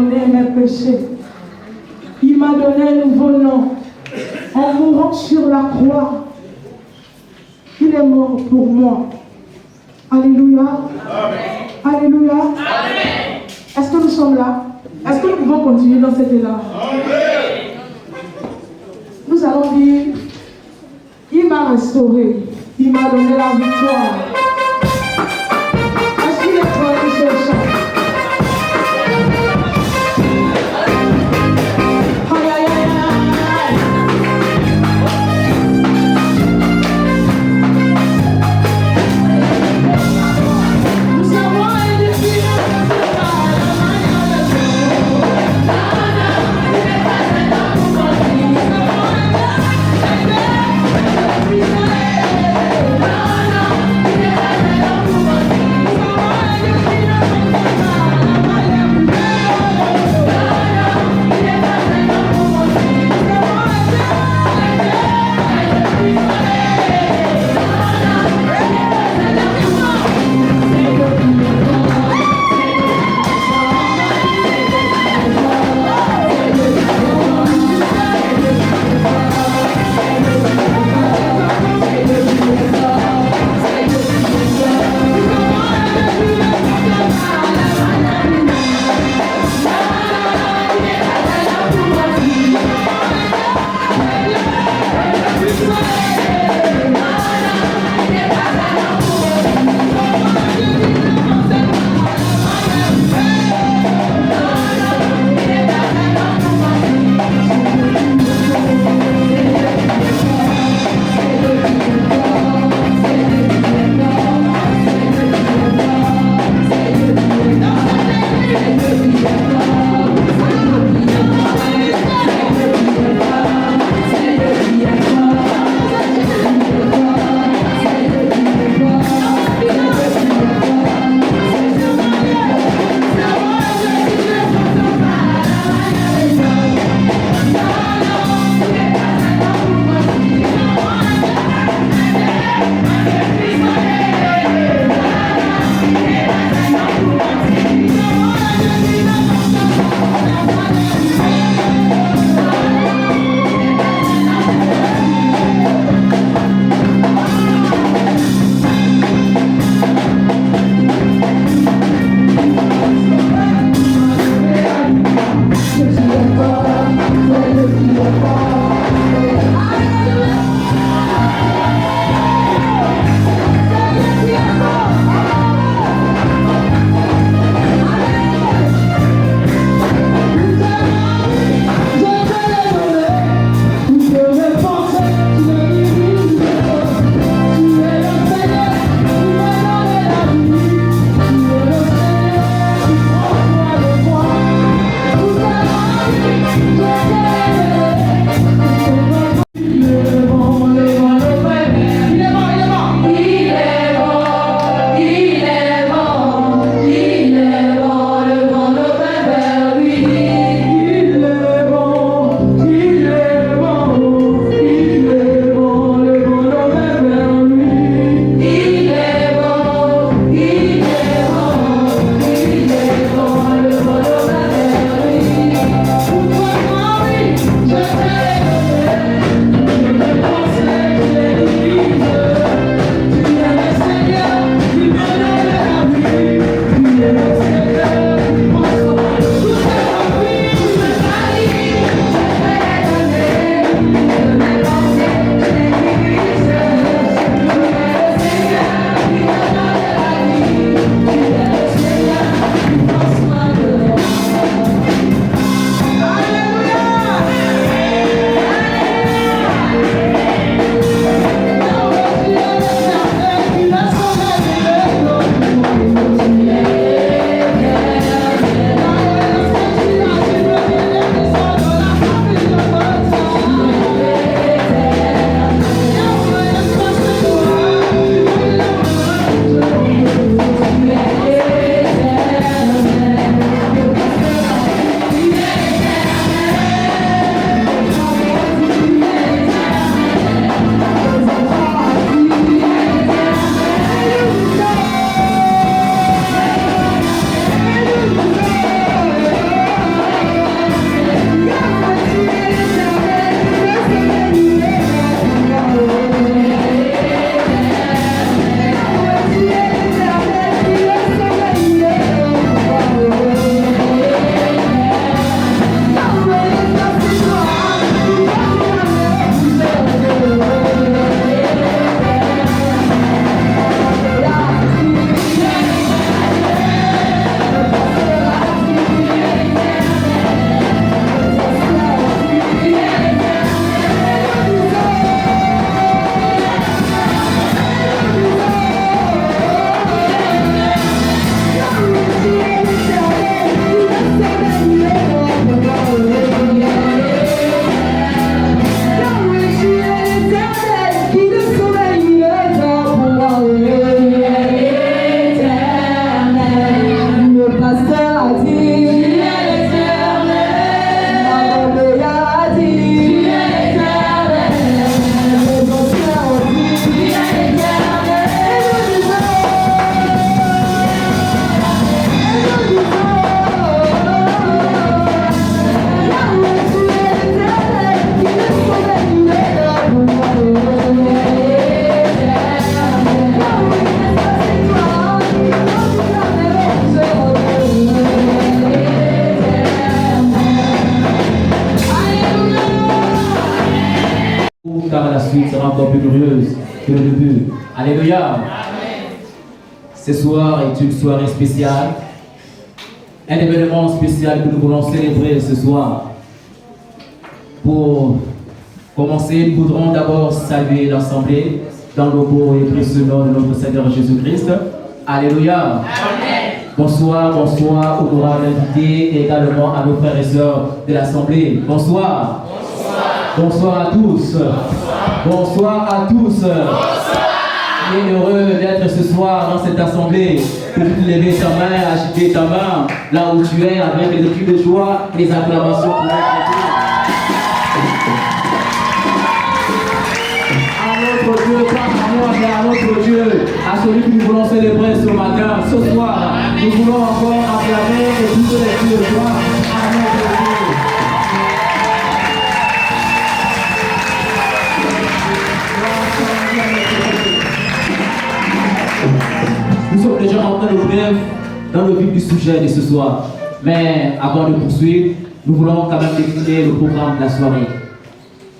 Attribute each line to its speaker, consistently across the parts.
Speaker 1: pardonné mes péchés. Il m'a donné un nouveau nom. En mourant sur la croix, il est mort pour moi. Alléluia. Amen. Alléluia. Amen. Est-ce que nous sommes là? Est-ce que nous pouvons continuer dans cet élan? Nous allons dire, il m'a restauré, il m'a donné la victoire. Est-ce qu'il est prêt pour ce chant?
Speaker 2: suite sera encore plus glorieuse que le début. Alléluia. Amen. Ce soir est une soirée spéciale. Un événement spécial que nous voulons célébrer ce soir. Pour commencer, nous voudrons d'abord saluer l'Assemblée dans le beau et précieux nom de notre Seigneur Jésus-Christ. Alléluia. Amen. Bonsoir, bonsoir aux honorables invités et également à nos frères et sœurs de l'Assemblée. Bonsoir. Bonsoir. Bonsoir à tous. Bonsoir. Bonsoir à tous. Bonsoir. Il est heureux d'être ce soir dans cette assemblée. Peux-tu lever ta main, agiter ta main là où tu es avec les cris de joie et les acclamations pour notre Dieu. À notre Dieu, pas à moi, mais à notre Dieu, à celui que nous voulons célébrer ce matin, ce soir. Nous voulons encore acclamer et tous les cris de joie à notre Dieu. Nous sommes déjà entrés dans le vif du sujet de ce soir. Mais avant de poursuivre, nous voulons quand même définir le programme de la soirée.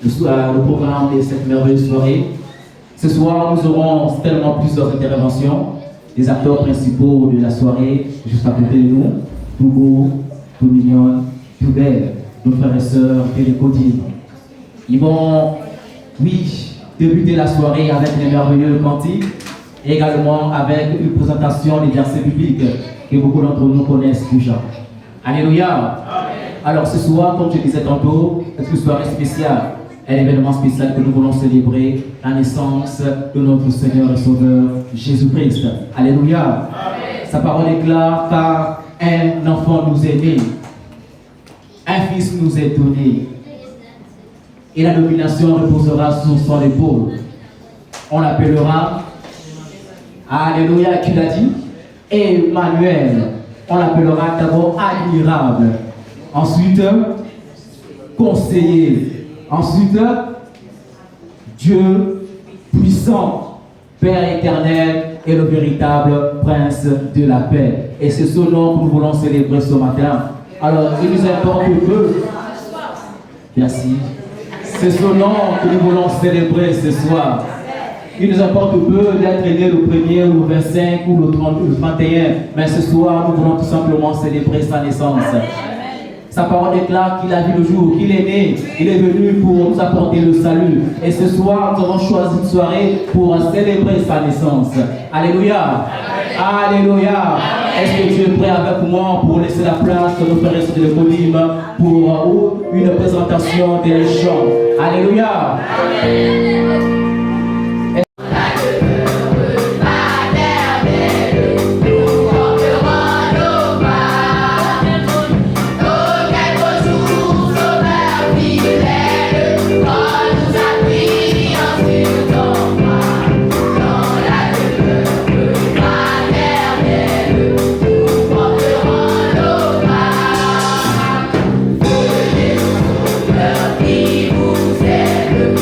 Speaker 2: Le programme de cette merveilleuse soirée. Ce soir, nous aurons tellement plusieurs interventions. Les acteurs principaux de la soirée, juste à côté de nous, tout beau, tout mignon, tout belle, nos frères et sœurs et les codines. Ils vont, oui, débuter la soirée avec les merveilleux cantiques. Et également avec une présentation des versets bibliques que beaucoup d'entre nous connaissent déjà. Alléluia. Amen. Alors ce soir, comme je disais tantôt, c'est une soirée spéciale, un événement spécial que nous voulons célébrer, la naissance de notre Seigneur et Sauveur Jésus-Christ. Alléluia. Amen. Sa parole déclare, car un enfant nous est né, un fils nous est donné, et la domination reposera sur son épaule. On l'appellera Alléluia, tu l'as dit. Emmanuel, on l'appellera d'abord admirable. Ensuite, conseiller. Ensuite, Dieu puissant, Père éternel et le véritable prince de la paix. Et c'est ce nom que nous voulons célébrer ce matin. Alors, il nous importe peu. Merci. C'est ce nom que nous voulons célébrer ce soir. Il nous importe peu d'être né le 1er ou le 25 ou le 30 ou le 31, mais ce soir, nous voulons tout simplement célébrer sa naissance. Amen. Sa parole déclare qu'il a vu le jour, qu'il est né, il est venu pour nous apporter le salut. Et ce soir, nous avons choisi une soirée pour célébrer sa naissance. Alléluia. Amen. Alléluia. Est-ce que tu es prêt avec moi pour laisser la place à nos frères et sœurs de l'économie pour une présentation des chants? Alléluia. Amen.
Speaker 3: Qui vous aime,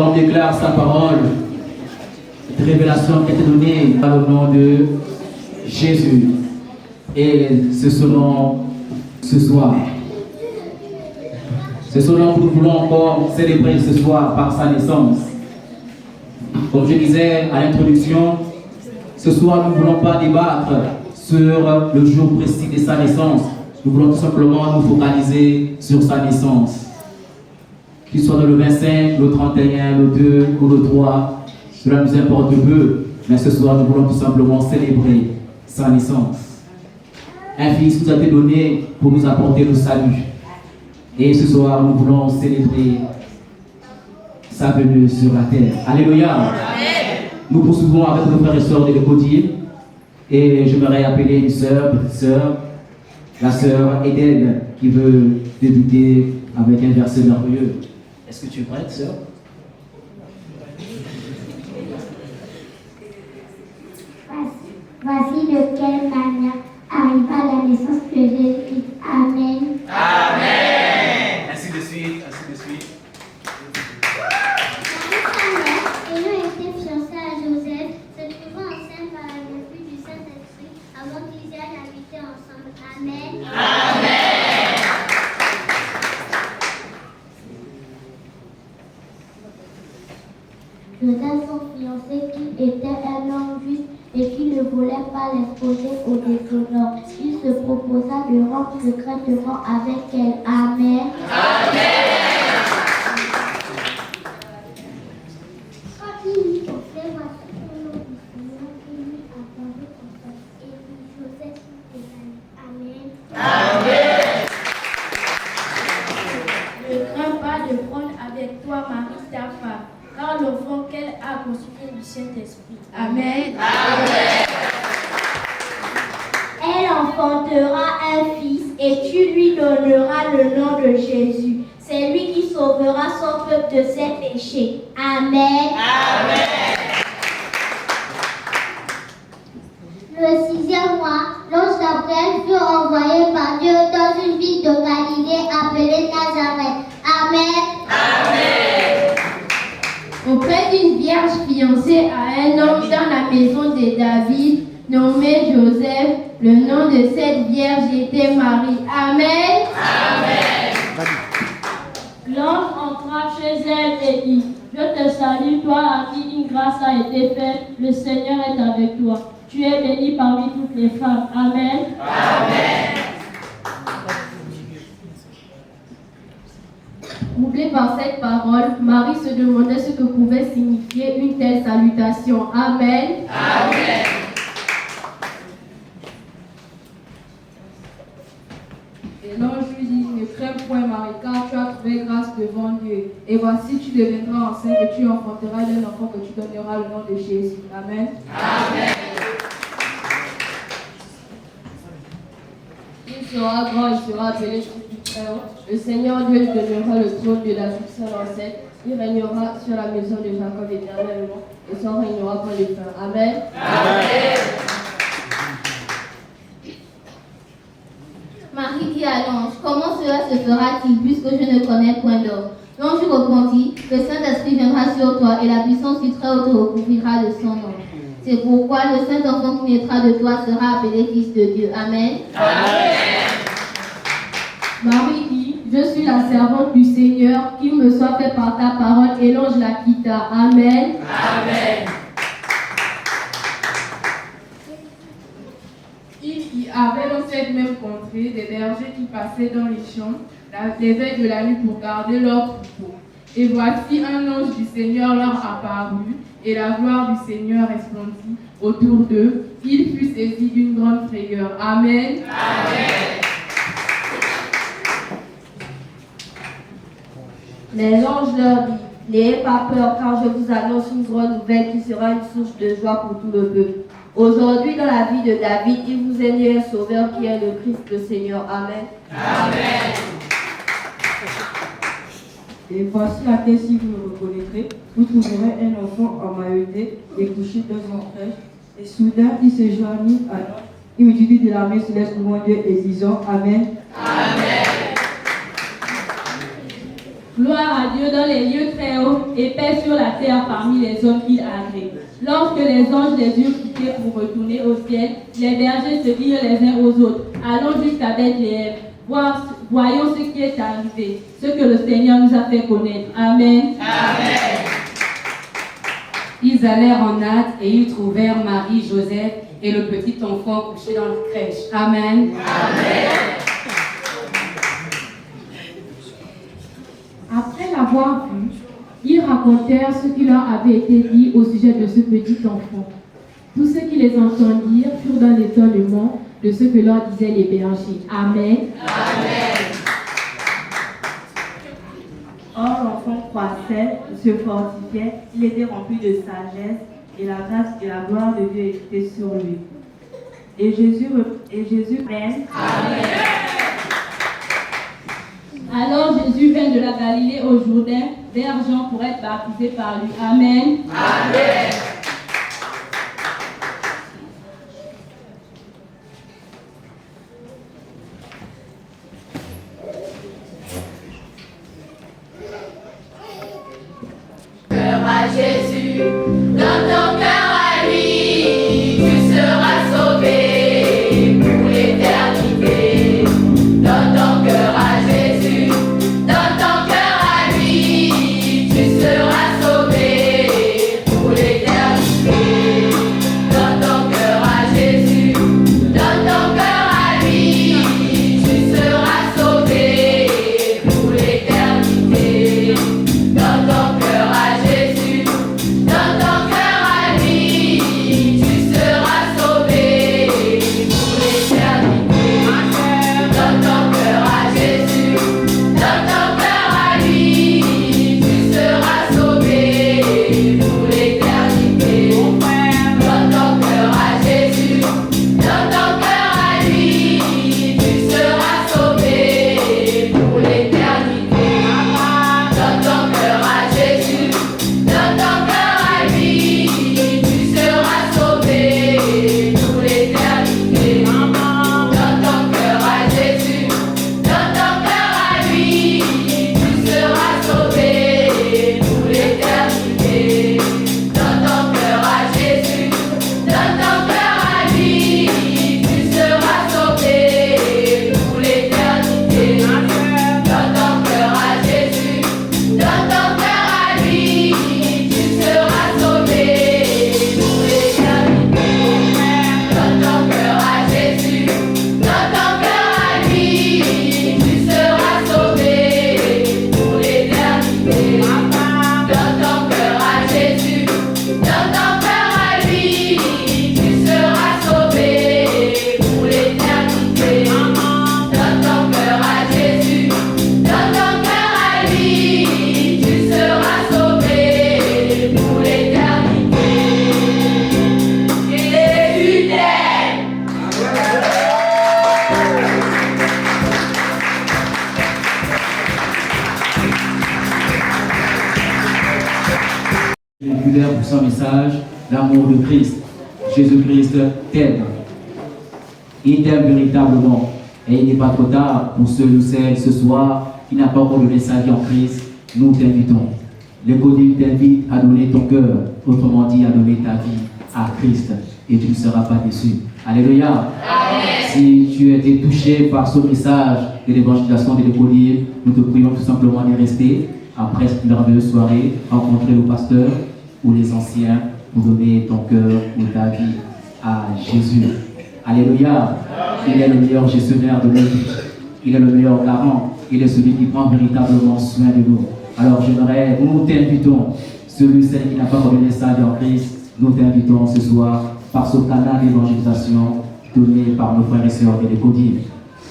Speaker 2: comme déclare sa parole, cette révélation qui a été donnée par le nom de Jésus. Et c'est ce nom ce soir. C'est ce nom que nous voulons encore célébrer ce soir par sa naissance. Comme je disais à l'introduction, ce soir nous ne voulons pas débattre sur le jour précis de sa naissance. Nous voulons tout simplement nous focaliser sur sa naissance. Qu'il soit dans le 25, le 31, le 2 ou le 3, cela nous importe peu. Mais ce soir nous voulons tout simplement célébrer sa naissance. Un fils nous a été donné pour nous apporter le salut. Et ce soir, nous voulons célébrer sa venue sur la terre. Alléluia. Amen. Nous poursuivons avec nos frères et sœurs de l'Écodie. Et j'aimerais appeler une sœur, petite sœur, la sœur Eden, qui veut débuter avec un verset merveilleux. Est-ce que tu es prête, sœur?
Speaker 3: Voici de quelle manière arriva la naissance de Jésus. Amen.
Speaker 2: Amen. Ainsi de suite, ainsi de suite.
Speaker 3: Ayant été fiancée à Joseph, se trouvant enceinte par la vertu du Saint-Esprit, avant qu'ils aient habité ensemble. Amen.
Speaker 2: Amen.
Speaker 3: Joseph, son fiancé, qui était un homme juste et qui ne voulait pas l'exposer au déshonneur, il se proposa de rompre secrètement avec elle. Amen. Quand il eut fait, voici le nom du Seigneur qui lui apparut en face, et puis Joseph fut évanouie. Amen.
Speaker 4: Ne crains pas de prendre avec toi Marie ta femme, car l'enfant qu'elle a conçu est du Saint-Esprit. Amen.
Speaker 3: Elle enfantera un fils et tu lui donneras le nom de Jésus. C'est lui qui sauvera son peuple de ses péchés. Amen. Le 6e mois, l'ange Gabriel fut envoyé par Dieu dans une ville de Galilée appelée Nazareth. Amen.
Speaker 4: Auprès d'une vierge fiancée à un homme dans la maison de David, nommé Joseph, le nom de cette vierge était Marie. Amen.
Speaker 5: L'ange entra chez elle et dit, je te salue, toi à qui une grâce a été faite, le Seigneur est avec toi. Tu es bénie parmi toutes les femmes. Amen.
Speaker 4: Troublée par cette parole, Marie se demandait ce que pouvait signifier une telle salutation. Amen.
Speaker 6: Et l'ange lui dit, ne crains point Marie, car tu as trouvé grâce devant Dieu. Et voici, tu deviendras enceinte et tu enfanteras d'un enfant que tu donneras le nom de Jésus. Amen. Il sera grand, il sera appelé Fils du Très-Haut. Le Seigneur Dieu lui donnera le trône de la toute seule ancêtre. Il régnera sur la maison de Jacob éternellement et son régnera pour les fins. Amen.
Speaker 3: Marie dit à l'ange, comment cela se fera-t-il puisque je ne connais point d'homme? L'ange répondit, le Saint-Esprit viendra sur toi et la puissance du Très-Haut te recouvrira de son nom. C'est pourquoi le Saint-Enfant qui naîtra de toi sera appelé Fils de Dieu. Amen.
Speaker 4: Marie dit, je suis la servante du Seigneur, qu'il me soit fait par ta parole, et l'ange la quitta. Amen.
Speaker 6: Il y avait dans cette même contrée des bergers qui passaient dans les champs les veilles de la nuit pour garder leurs troupeaux. Et voici un ange du Seigneur leur apparut, et la gloire du Seigneur resplendit autour d'eux. Il fut saisi d'une grande frayeur. Amen.
Speaker 4: Mais l'ange leur dit, n'ayez pas peur, car je vous annonce une grande nouvelle qui sera une source de joie pour tout le peuple. Aujourd'hui, dans la vie de David, il vous est né un sauveur qui est le Christ, le Seigneur. Amen.
Speaker 7: Et voici la terre, si vous me reconnaîtrez, vous trouverez un enfant emmailloté et couché dans son crèche. Et soudain, il se joignit à l'ange. Il me dit de la main céleste pour mon Dieu et disant Amen.
Speaker 5: Gloire à Dieu dans les lieux très hauts et paix sur la terre parmi les hommes qu'il agrée. Lorsque les anges les eurent quittés pour retourner au ciel, les bergers se dirent les uns aux autres, allons jusqu'à Bethléem, voyons ce qui est arrivé, ce que le Seigneur nous a fait connaître. Amen.
Speaker 8: Amen. Ils allèrent en hâte et ils trouvèrent Marie, Joseph et le petit enfant couché dans la crèche. Amen. Amen.
Speaker 6: Après l'avoir vu, ils racontèrent ce qui leur avait été dit au sujet de ce petit enfant. Tous ceux qui les entendirent furent dans l'étonnement de ce que leur disaient les bergers. Amen.
Speaker 8: Amen.
Speaker 4: Or, l'enfant croissait, se fortifiait, il était rempli de sagesse, et la grâce et la gloire de Dieu étaient sur lui. Et Jésus, Amen.
Speaker 5: Alors Jésus vint de la Galilée au Jourdain vers Jean pour être baptisé par lui. Amen.
Speaker 8: Amen.
Speaker 9: À Jésus, dans ton cœur à lui, tu seras sauvé pour l'éternité. Dans ton cœur à Jésus, dans ton cœur à lui, tu seras sauvé pour l'éternité. Dans ton cœur à Jésus, dans ton cœur à lui, tu seras sauvé pour l'éternité. Dans ton cœur à Jésus, dans ton cœur à lui, tu seras sauvé pour l'éternité. Dans ton cœur à Jésus, dans ton cœur à lui, tu seras sauvé pour l'éternité. Dans ton cœur à Jésus, dans ton cœur à lui, tu seras sauvé pour l'éternité. Dans ton cœur à Jésus, dans ton cœur à lui, tu seras sauvé pour l'éternité. Dans ton cœur à Jésus, dans ton cœur à lui, tu seras sauvé pour l'éternité. Dans ton cœur à Jésus, dans ton cœur à lui, tu seras sauvé pour l'éternité. Dans ton cœur à Jésus, dans ton cœur à lui, tu seras sauvé pour l'éternité. Dans ton cœur à Jésus, dans ton cœur à lui, tu seras sauvé pour l'éternité. Dans ton cœur à Jésus, dans ton cœur à lui, tu seras sauvé pour l'éternité. Dans ton cœur à Jésus, dans ton cœur à lui, tu seras sauvé pour l'éternité. Jésus t'aime.
Speaker 2: Régulière pour son message, l'amour de Christ. Jésus-Christ t'aime. Il t'aime véritablement. Et il n'est pas trop tard pour ceux ou celles ce soir qui n'ont pas encore donné sa vie en Christ. Nous t'invitons. Le Codil t'invite à donner ton cœur, autrement dit à donner ta vie à Christ. Et tu ne seras pas déçu. Alléluia. Amen. Si tu as été touché par ce message de l'évangélisation de l'Écodil, nous te prions tout simplement de rester après cette merveilleuse soirée, rencontrer le pasteur ou les anciens pour donner ton cœur ou ta vie à Jésus. Alléluia. Il est le meilleur gestionnaire de notre vie. Il est le meilleur garant. Il est celui qui prend véritablement soin de nous. Alors nous t'invitons, celui qui n'a pas donné sa vie en Christ, nous t'invitons ce soir par ce canal d'évangélisation donné par nos frères et sœurs de l'Écodil.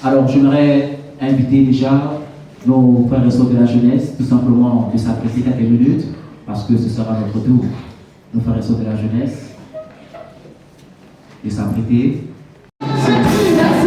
Speaker 2: Alors j'aimerais inviter déjà nos frères et sœurs de la jeunesse, tout simplement de s'apprêter quelques minutes, parce que ce sera notre tour. Nos frères et sœurs de la jeunesse, de s'apprêter.
Speaker 9: Merci.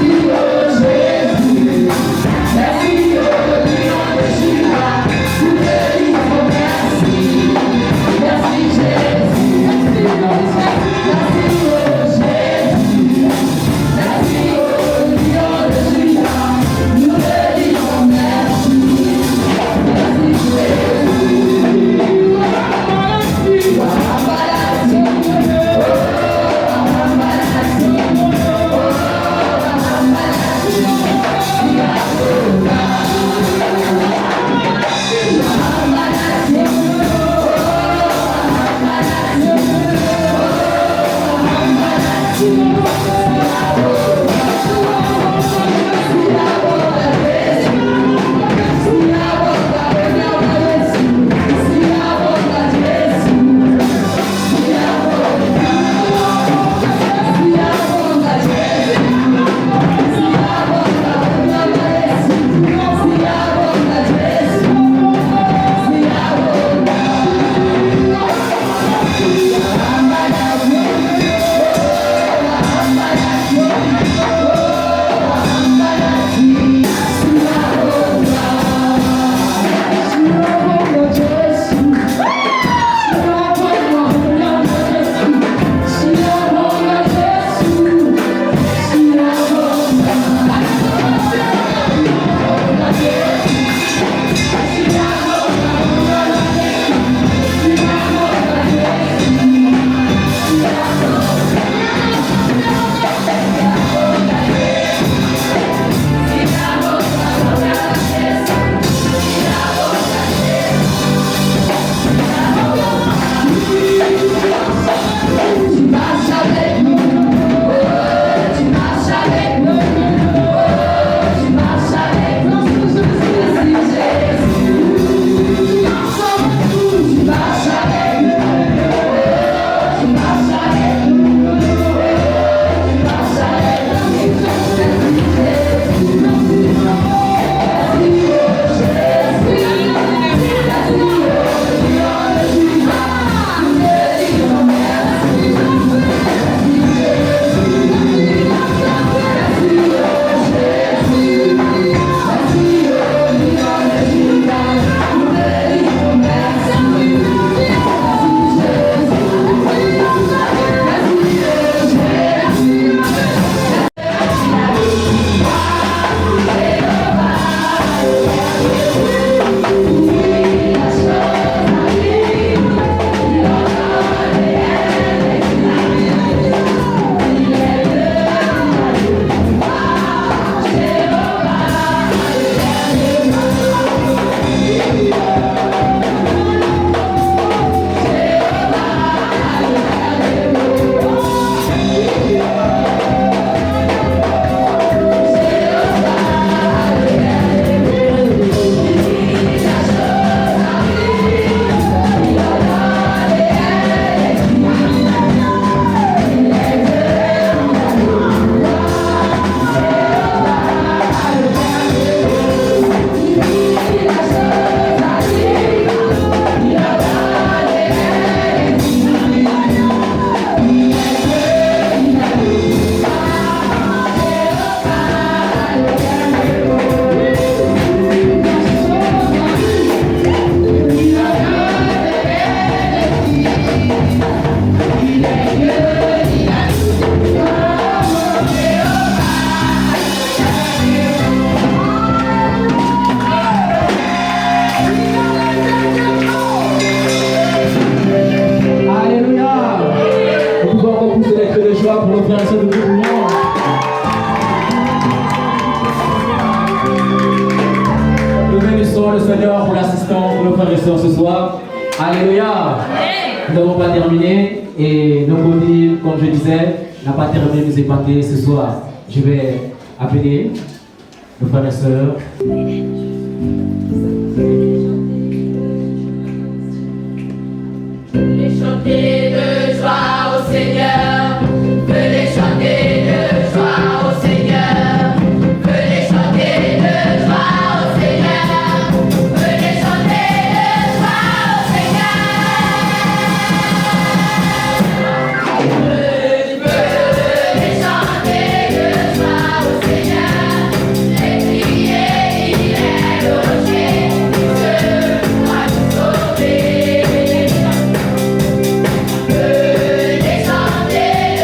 Speaker 2: le Seigneur pour l'assistance de nos frères et sœurs ce soir. Alléluia. Nous n'avons pas terminé et nos bodies, comme je disais, n'a pas terminé de nous épater ce soir. Je vais appeler nos frères et sœurs.
Speaker 9: Venez chanter de joie au Seigneur. Venez chanter de joie au Seigneur. Venez chanter de joie au Seigneur. Venez chanter de joie au Seigneur. Venez chanter de joie au Seigneur. Et crier, il est le rocher qui se pourra nous sauver. Venez chanter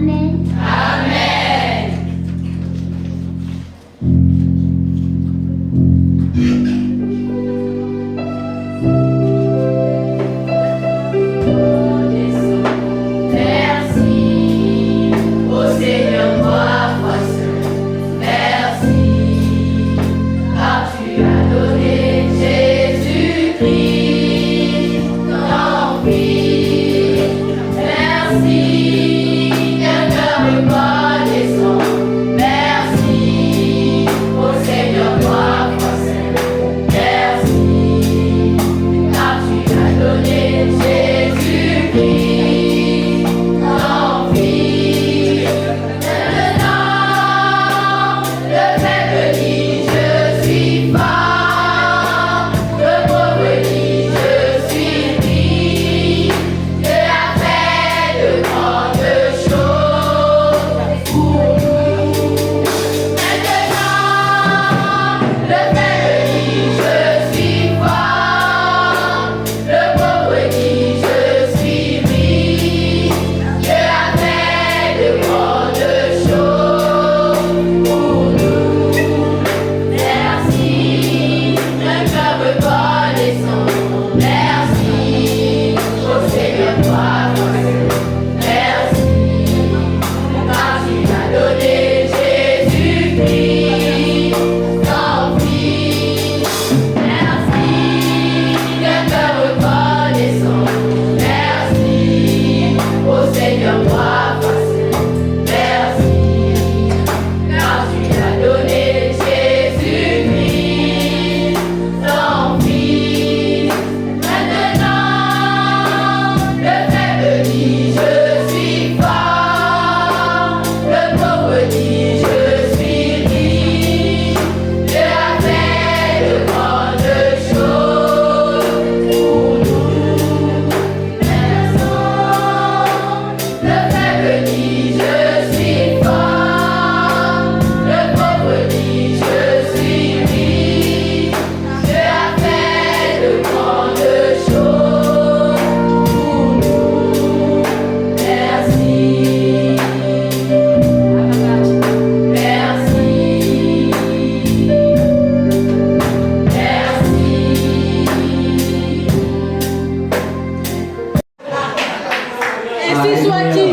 Speaker 3: Amen.
Speaker 9: Amen. Merci au Seigneur, toi, foi sainte. Merci, car tu as donné Jésus-Christ, ton Fils. Merci, d'un cœur reconnaissant. Merci au Seigneur, toi, foi sainte. Merci, car tu as donné Jésus-Christ, ton Fils. Maintenant, le faible dit je suis fort, le pauvre dit je suis riche. Dieu a fait de grandes choses pour nous. Maintenant, le faible dit je suis fort, le pauvre dit je suis riche. Dieu a fait de grandes choses pour nous. Merci, d'un cœur reconnaissant. Merci, au Seigneur, toi, merci, car tu as donné Jésus-Christ, ton Fils. Merci, d'un cœur reconnaissant. Merci, au Seigneur, toi, merci, car tu as donné Jésus-Christ, ton Fils. Maintenant, le faible dit je suis fort, le pauvre dit je suis riche. Dieu a fait de grandes choses pour nous. Maintenant, le faible dit je suis fort, le pauvre dit je suis riche. Dieu a fait de grandes choses pour nous. Merci. Merci.
Speaker 10: Ainsi soit-il.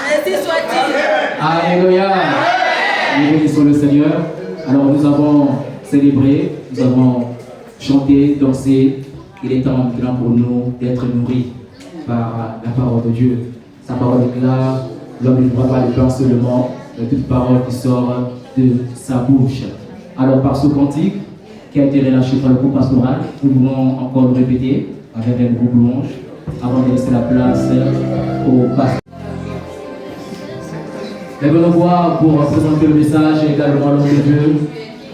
Speaker 10: Ainsi soit-il.
Speaker 2: Alléluia. Nous bénissons le Seigneur. Alors nous avons célébré, nous avons chanté, dansé. Il est temps maintenant pour nous d'être nourris par la parole de Dieu. Sa parole est claire. L'homme ne voit pas le pain seulement, mais toute parole qui sort de sa bouche. Alors par ce cantique qui a été relâché par le groupe pastoral, nous voulons encore le répéter avec un groupe louange avant de laisser la place au pasteur. Lève-nous voix pour présenter le message et également l'homme de Dieu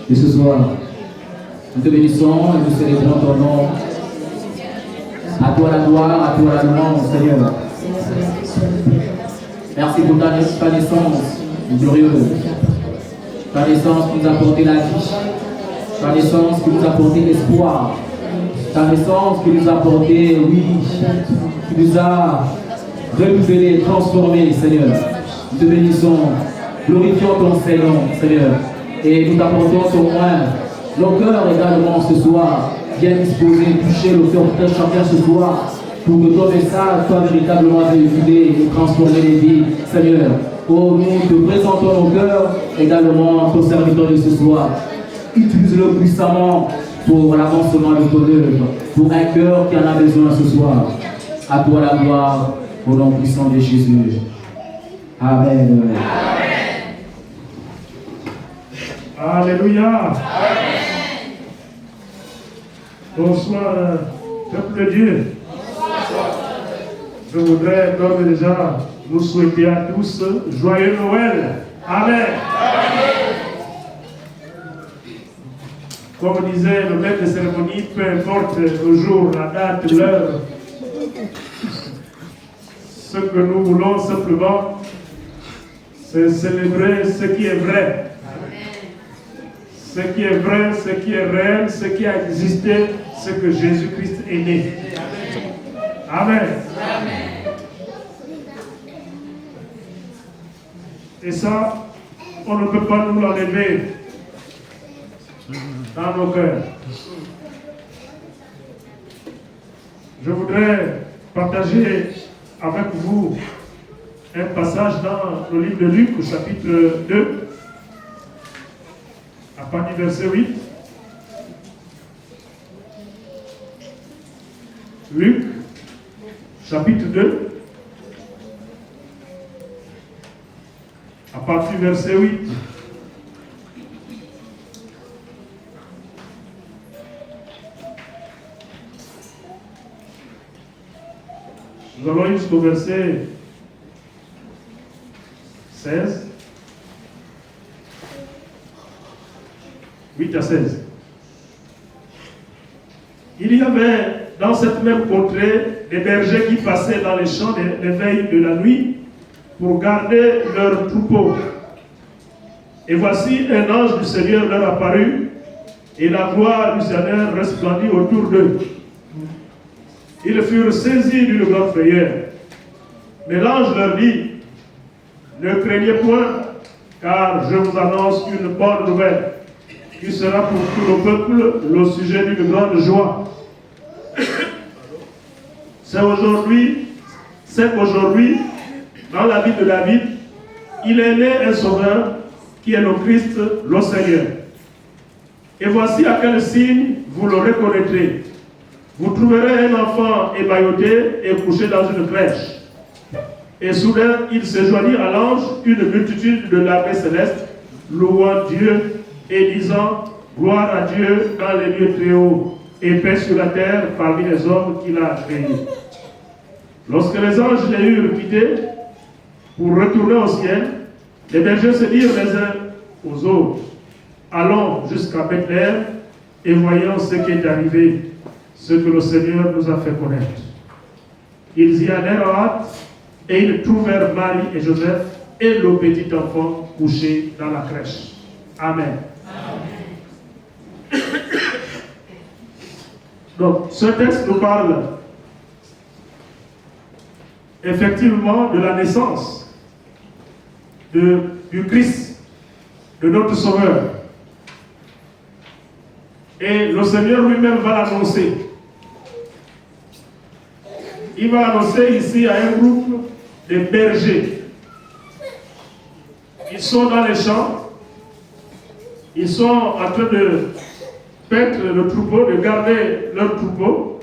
Speaker 2: de ce soir. Nous te bénissons et nous célébrons ton nom. À toi la gloire, à toi la louange, Seigneur. Merci pour ta naissance glorieuse. Ta naissance qui nous a apporté la vie. Ta naissance qui nous a apporté l'espoir. Ta naissance qui nous a apporté, oui, qui nous a renouvelé, transformé, Seigneur. Nous te bénissons, glorifions ton Seigneur, Seigneur. Et nous t'apportons sur moi nos cœurs également ce soir, bien disposés, toucher le cœur de chacun ce soir, pour que ton message soit véritablement véhiculé et transformer les vies, Seigneur. Oh, nous te présentons nos cœurs, également ton serviteur de ce soir. Utilise-le puissamment pour l'avancement de ton œuvre, pour un cœur qui en a besoin ce soir. À toi la gloire, au nom puissant de Jésus. Amen.
Speaker 11: Alléluia. Bonsoir, peuple de Dieu. Je voudrais d'ores et déjà vous souhaiter à tous joyeux Noël. Amen. Comme disait le maître de cérémonie, peu importe le jour, la date, l'heure, ce que nous voulons simplement, c'est célébrer ce qui est vrai. Ce qui est vrai, ce qui est réel, ce qui a existé, ce que Jésus-Christ est né. Amen. Amen. Et ça, on ne peut pas nous l'enlever dans nos cœurs. Je voudrais partager avec vous un passage dans le livre de Luc, au chapitre 2, à partir du verset 8. Luc, chapitre 2, à partir du verset 8. Nous allons jusqu'au verset 16. 8 à 16. Il y avait dans cette même contrée des bergers qui passaient dans les champs les veilles de la nuit pour garder leurs troupeaux. Et voici un ange du Seigneur leur apparut, et la gloire du Seigneur resplendit autour d'eux. Ils furent saisis d'une grande frayeur. Mais l'ange leur dit, ne craignez point, car je vous annonce une bonne nouvelle, qui sera pour tout le peuple le sujet d'une grande joie. C'est qu'aujourd'hui, dans la vie de David, il est né un sauveur qui est le Christ, le Seigneur. Et voici à quel signe vous le reconnaîtrez. Vous trouverez un enfant émailloté et couché dans une crèche. Et soudain, il se joignit à l'ange une multitude de l'armée céleste, louant Dieu et disant « Gloire à Dieu dans les lieux très hauts, et paix sur la terre parmi les hommes qu'il a créés. » Lorsque les anges les eurent quittés pour retourner au ciel, les bergers se dirent les uns aux autres, « Allons jusqu'à Bethléem et voyons ce qui est arrivé, ce que le Seigneur nous a fait connaître. » Ils y allèrent en hâte et ils trouvèrent Marie et Joseph et le petit enfant couché dans la crèche. Amen. Donc, ce texte nous parle effectivement de la naissance du Christ, de notre Sauveur. Et le Seigneur lui-même va l'annoncer. Il va l'annoncer ici à un groupe de bergers. Ils sont dans les champs. Ils sont en train de paître le troupeau, de garder leur troupeau.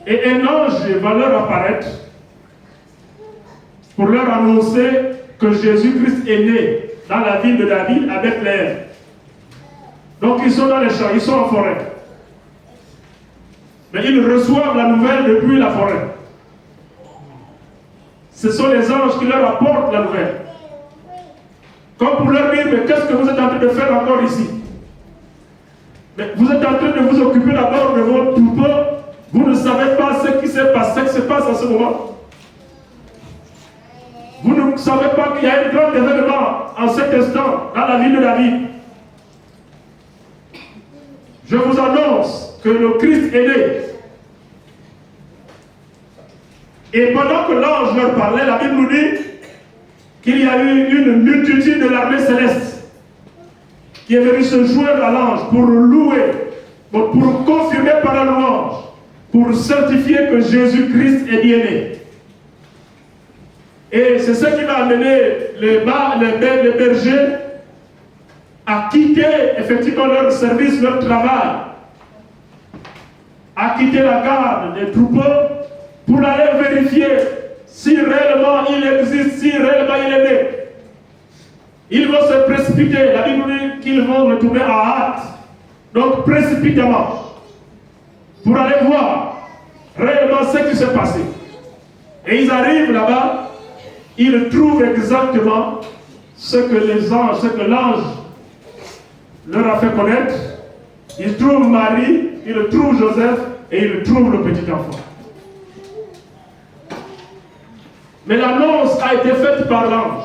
Speaker 11: Et un ange va leur apparaître pour leur annoncer que Jésus-Christ est né dans la ville de David à Bethléem. Donc ils sont dans les champs, ils sont en forêt. Mais ils reçoivent la nouvelle depuis la forêt. Ce sont les anges qui leur apportent la nouvelle. Comme pour leur dire, mais qu'est-ce que vous êtes en train de faire encore ici? Mais vous êtes en train de vous occuper d'abord de votre troupeau. Vous ne savez pas ce qui se passe en ce moment. Vous ne savez pas qu'il y a un grand événement en cet instant dans la ville de David. Je vous annonce que le Christ est né. Et pendant que l'ange leur parlait, la Bible nous dit qu'il y a eu une multitude de l'armée céleste qui est venue se joindre à l'ange pour louer, pour confirmer par la louange, pour certifier que Jésus-Christ est bien né. Et c'est ce qui va amener les bergers à quitter effectivement leur service, leur travail, à quitter la garde des troupeaux pour aller vérifier si réellement il existe, si réellement il est né. Ils vont se précipiter. La Bible dit qu'ils vont retourner en hâte, donc précipitamment, pour aller voir réellement ce qui s'est passé. Et ils arrivent là-bas, ils trouvent exactement ce que l'ange leur a fait connaître. Ils trouvent Marie, ils trouvent Joseph et ils trouvent le petit enfant. Mais l'annonce a été faite par l'ange.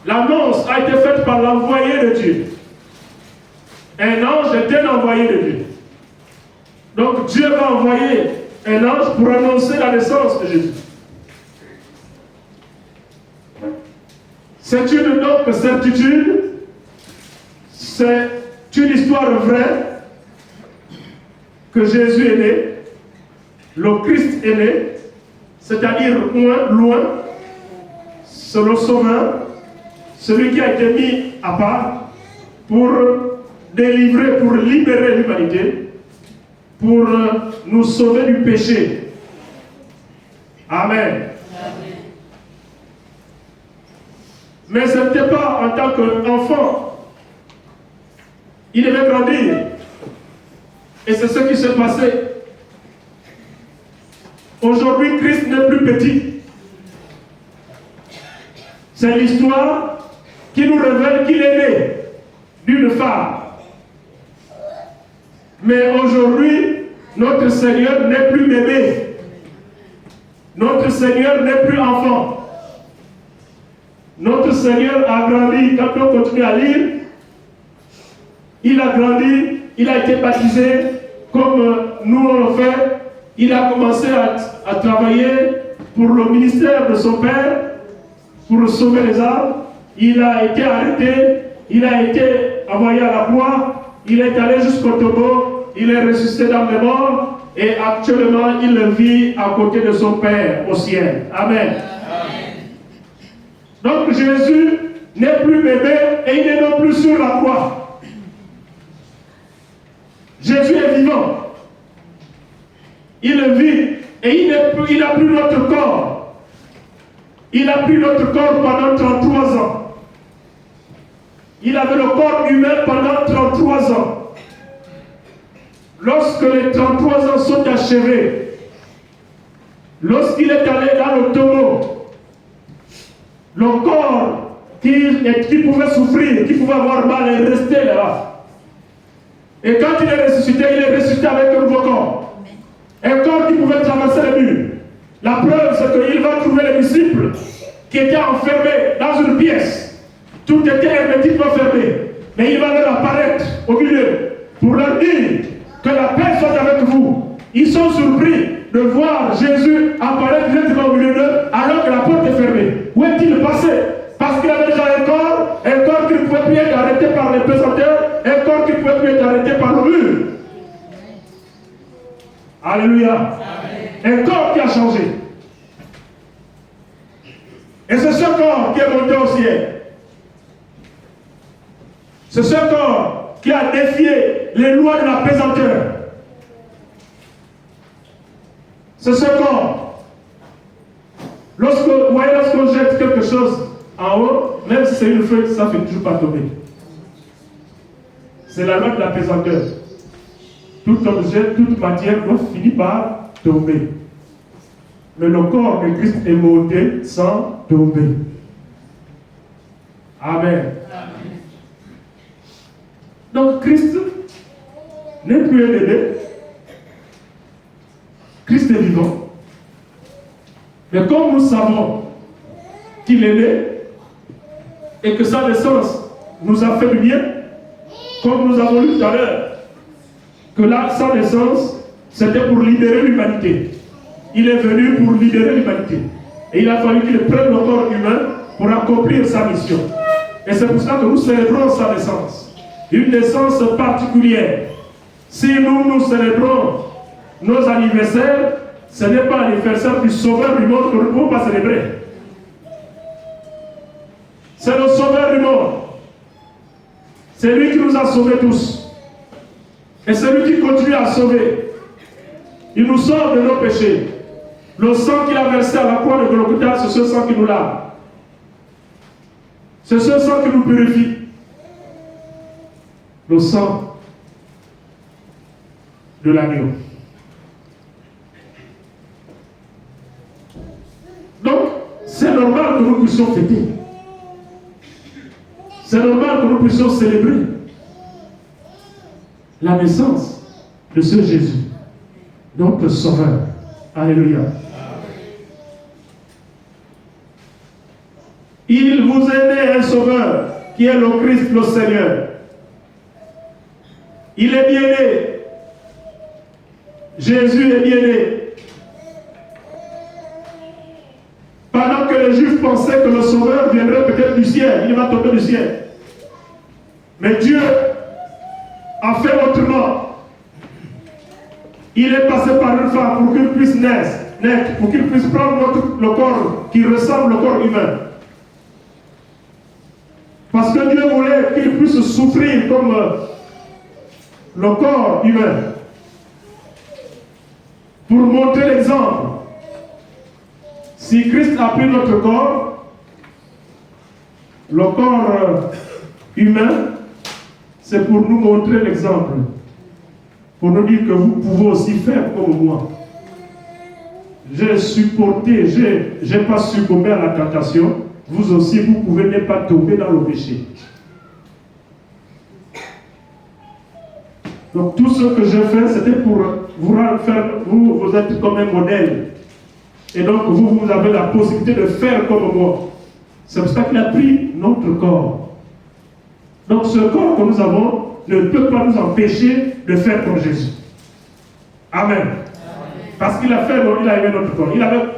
Speaker 11: L'annonce a été faite par l'envoyé de Dieu. Un ange est un envoyé de Dieu. Donc Dieu va envoyer un ange pour annoncer la naissance de Jésus. C'est une donc certitude, c'est une histoire vraie que Jésus est né, le Christ est né, c'est-à-dire loin, c'est le Sauveur, celui qui a été mis à part pour délivrer, pour libérer l'humanité, pour nous sauver du péché. Amen. Mais ce n'était pas en tant qu'enfant. Il devait grandir. Et c'est ce qui s'est passé. Aujourd'hui, Christ n'est plus petit. C'est l'histoire qui nous révèle qu'il est né d'une femme. Mais aujourd'hui, notre Seigneur n'est plus bébé. Notre Seigneur n'est plus enfant. Notre Seigneur a grandi. Quand on continue à lire, il a grandi, il a été baptisé comme nous on le fait. Il a commencé à travailler pour le ministère de son Père, pour sauver les âmes. Il a été arrêté, il a été envoyé à la croix, il est allé jusqu'au tombeau, il est ressuscité dans les morts et actuellement il vit à côté de son Père au ciel. Amen. Donc Jésus n'est plus bébé et il n'est non plus sur la croix. Jésus est vivant. Il vit et il n'a plus notre corps. Il a pris notre corps pendant 33 ans. Il avait le corps humain pendant 33 ans. Lorsque les 33 ans sont achevés, lorsqu'il est allé dans le tombeau, le corps qui pouvait souffrir, qui pouvait avoir mal, est resté là. Et quand il est ressuscité avec un nouveau corps. Un corps qui pouvait traverser les murs. La preuve, c'est qu'il va trouver les disciples qui étaient enfermés dans une pièce. Tout était hermétiquement fermé. Mais il va leur apparaître au milieu pour leur dire que la paix soit avec vous. Ils sont surpris de voir Jésus apparaître directement au milieu d'eux alors que la porte est fermée. Où est-il passé? Parce qu'il avait déjà un corps qui ne pouvait plus être arrêté par les pesanteurs, un corps qui ne pouvait plus être arrêté par le mur. Alléluia. Un corps qui a changé. Et c'est ce corps qui est monté au ciel. C'est ce corps qui a défié les lois de la pesanteur. C'est ce corps. Lorsqu'on jette quelque chose en haut, même si c'est une feuille, ça ne fait toujours pas tomber. C'est la loi de la pesanteur. Tout objet, toute matière doit finir par tomber. Mais le corps de Christ est monté sans tomber. Amen. Donc Christ n'est plus un bébé. Christ est vivant. Mais comme nous savons qu'il est né et que sa naissance nous a fait du bien, comme nous avons lu tout à l'heure, que là, sa naissance, c'était pour libérer l'humanité. Il est venu pour libérer l'humanité. Et il a fallu qu'il prenne le corps humain pour accomplir sa mission. Et c'est pour ça que nous célébrons sa naissance. Une naissance particulière. Si nous célébrons nos anniversaires, ce n'est pas l'anniversaire du Sauveur du monde que nous ne pouvons pas célébrer. C'est le Sauveur du monde. C'est lui qui nous a sauvés tous. Et c'est lui qui continue à sauver. Il nous sauve de nos péchés. Le sang qu'il a versé à la croix de Golgotha, c'est ce sang qui nous lave. C'est ce sang qui nous purifie. Le sang de l'agneau. Donc, c'est normal que nous puissions fêter. C'est normal que nous puissions célébrer la naissance de ce Jésus, notre Sauveur. Alléluia. Il vous est né un Sauveur qui est le Christ, le Seigneur. Il est bien né. Jésus est bien né. Pendant Alors que les Juifs pensaient que le Sauveur viendrait peut-être du ciel, il va tomber du ciel. Mais Dieu a fait autrement. Il est passé par une femme pour qu'il puisse naître, pour qu'il puisse prendre le corps qui ressemble au corps humain. Parce que Dieu voulait qu'il puisse souffrir comme le corps humain. Pour montrer l'exemple. Si Christ a pris notre corps, le corps humain, c'est pour nous montrer l'exemple. Pour nous dire que vous pouvez aussi faire comme moi. J'ai supporté, j'ai pas succombé à la tentation. Vous aussi, vous pouvez ne pas tomber dans le péché. Donc tout ce que j'ai fait, c'était pour vous faire, vous êtes comme un modèle. Et donc vous avez la possibilité de faire comme moi. C'est pour ça qu'il a pris notre corps. Donc ce corps que nous avons ne peut pas nous empêcher de faire comme Jésus. Amen. Parce qu'il a fait, il a aimé notre corps.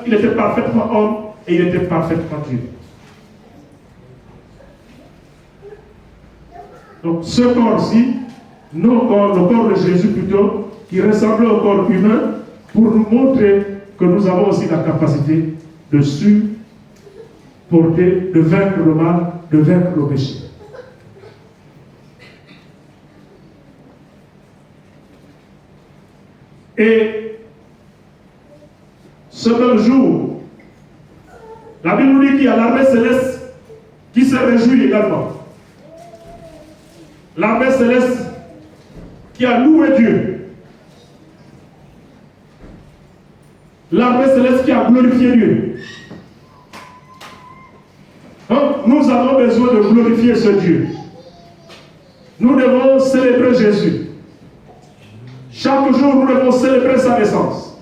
Speaker 11: Il était parfaitement homme et il était parfaitement Dieu. Donc ce corps-ci, le corps de Jésus plutôt, qui ressemblait au corps humain, pour nous montrer que nous avons aussi la capacité de supporter, de vaincre le mal, de vaincre le péché. Et ce même jour, la Bible nous dit qu'il y a l'armée céleste qui se réjouit également. L'armée céleste qui a loué Dieu. L'armée céleste qui a glorifié Dieu. Donc, nous avons besoin de glorifier ce Dieu. Nous devons célébrer Jésus. Chaque jour, nous devons célébrer sa naissance.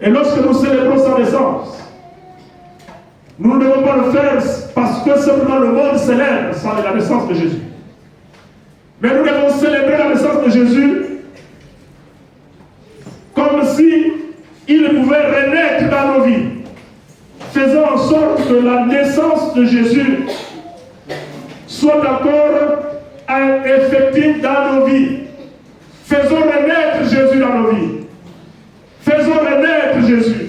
Speaker 11: Et lorsque nous célébrons sa naissance, nous ne devons pas le faire parce que simplement le monde célèbre la naissance de Jésus. Mais nous devons célébrer la naissance de Jésus comme si il pouvait renaître dans nos vies. Faisons en sorte que la naissance de Jésus soit encore effective dans nos vies. Faisons renaître Jésus dans nos vies. Faisons renaître Jésus.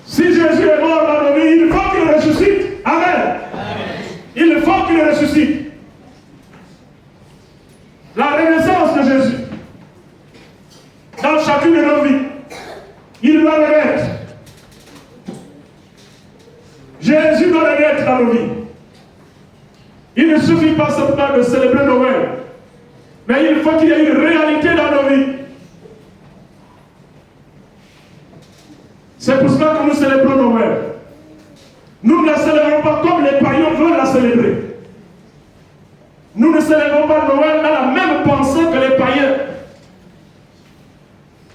Speaker 11: Si Jésus est mort dans nos vies, il faut qu'il ressuscite. Amen. Il faut qu'il ressuscite. La renaissance de Jésus dans chacune de nos vies, il doit renaître. Jésus doit renaître dans nos vies. Il ne suffit pas simplement de célébrer Noël, mais il faut qu'il y ait une réalité dans nos vies. C'est pour cela que nous célébrons Noël. Nous ne la célébrons pas comme les païens veulent la célébrer. Nous ne célébrons pas Noël dans la même pensée que les païens.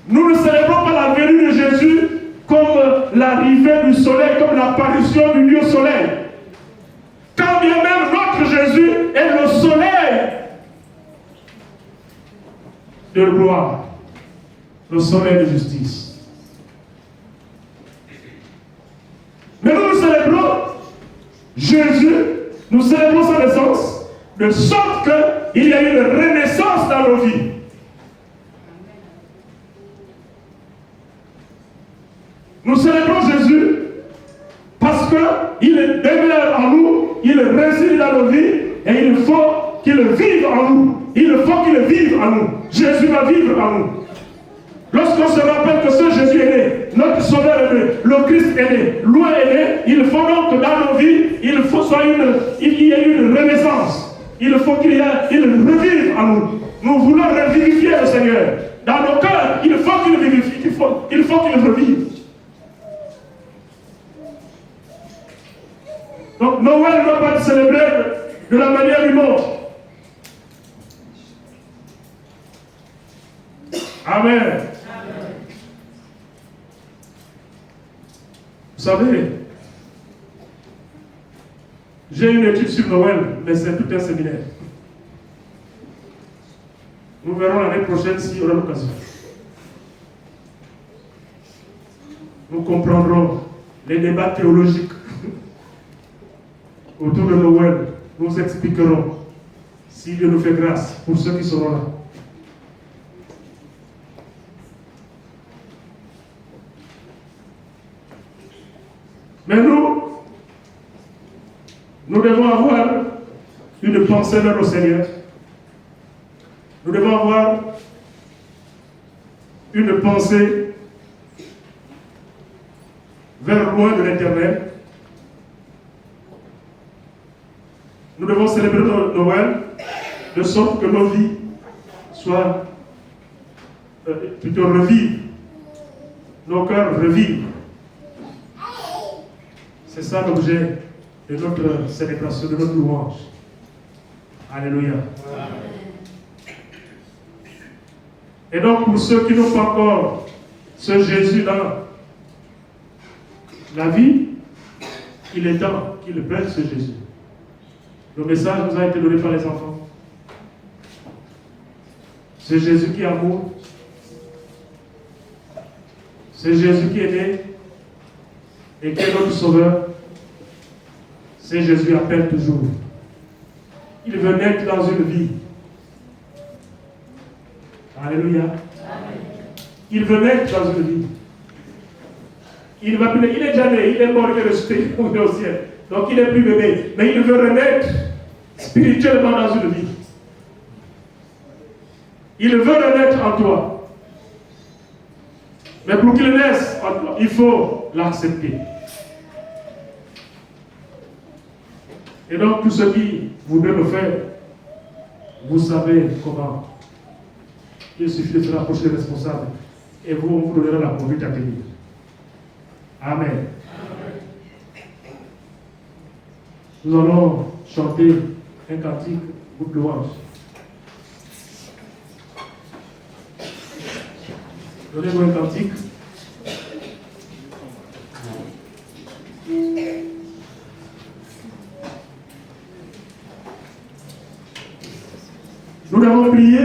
Speaker 11: Nous ne célébrons pas la venue de Jésus comme l'arrivée du soleil, comme l'apparition du Dieu soleil. Quand bien même notre Jésus est le soleil de gloire, le soleil de justice. Mais nous célébrons Jésus, nous célébrons sa naissance, de sorte qu'il y a une renaissance dans nos vies. Nous célébrons Jésus parce qu'il demeure en nous, il réside dans nos vies et il faut qu'il vive en nous. Il faut qu'il vive en nous. Jésus va vivre en nous. Lorsqu'on se rappelle que ce Jésus est né, notre Sauveur est né, le Christ est né, loin est né, il faut donc que dans nos vies, il y ait une renaissance. Il faut qu'il revive en nous. Nous voulons revivifier le Seigneur. Dans nos cœurs, il faut qu'il vivifie, il faut qu'il revive. Donc Noël ne doit pas être célébré de la manière du monde. Amen. Vous savez, j'ai une étude sur Noël, mais c'est tout un séminaire. Nous verrons l'année prochaine s'il y aura l'occasion. Nous comprendrons les débats théologiques autour de Noël, nous expliquerons, si Dieu nous fait grâce, pour ceux qui seront là. Mais nous devons avoir une pensée vers le Seigneur. Nous devons avoir une pensée vers loin de l'Éternel. Nous devons célébrer Noël de sorte que nos vies soient plutôt revivent, nos cœurs revivent. C'est ça l'objet de notre célébration, de notre louange. Alléluia. Et donc pour ceux qui n'ont pas encore ce Jésus dans la vie, il est temps qu'ils prennent ce Jésus. Le message nous a été donné par les enfants. C'est Jésus qui est amour. C'est Jésus qui est né et qui est notre sauveur. C'est Jésus appelle toujours. Il veut naître dans une vie. Alléluia. Il veut naître dans une vie. Il est déjà né, il est mort, il est ressuscité, il est au ciel. Donc il n'est plus bébé. Mais il veut renaître spirituellement dans une vie. Il veut renaître en toi. Mais pour qu'il naisse en toi, il faut l'accepter. Et donc, tout ce qui voudrait le faire, vous savez comment. Il suffit de se rapprocher des responsables. Et vous, on vous donnera la conduite à tenir. Amen. Nous allons chanter un cantique de louange. Donnez-moi un cantique. Nous avons prié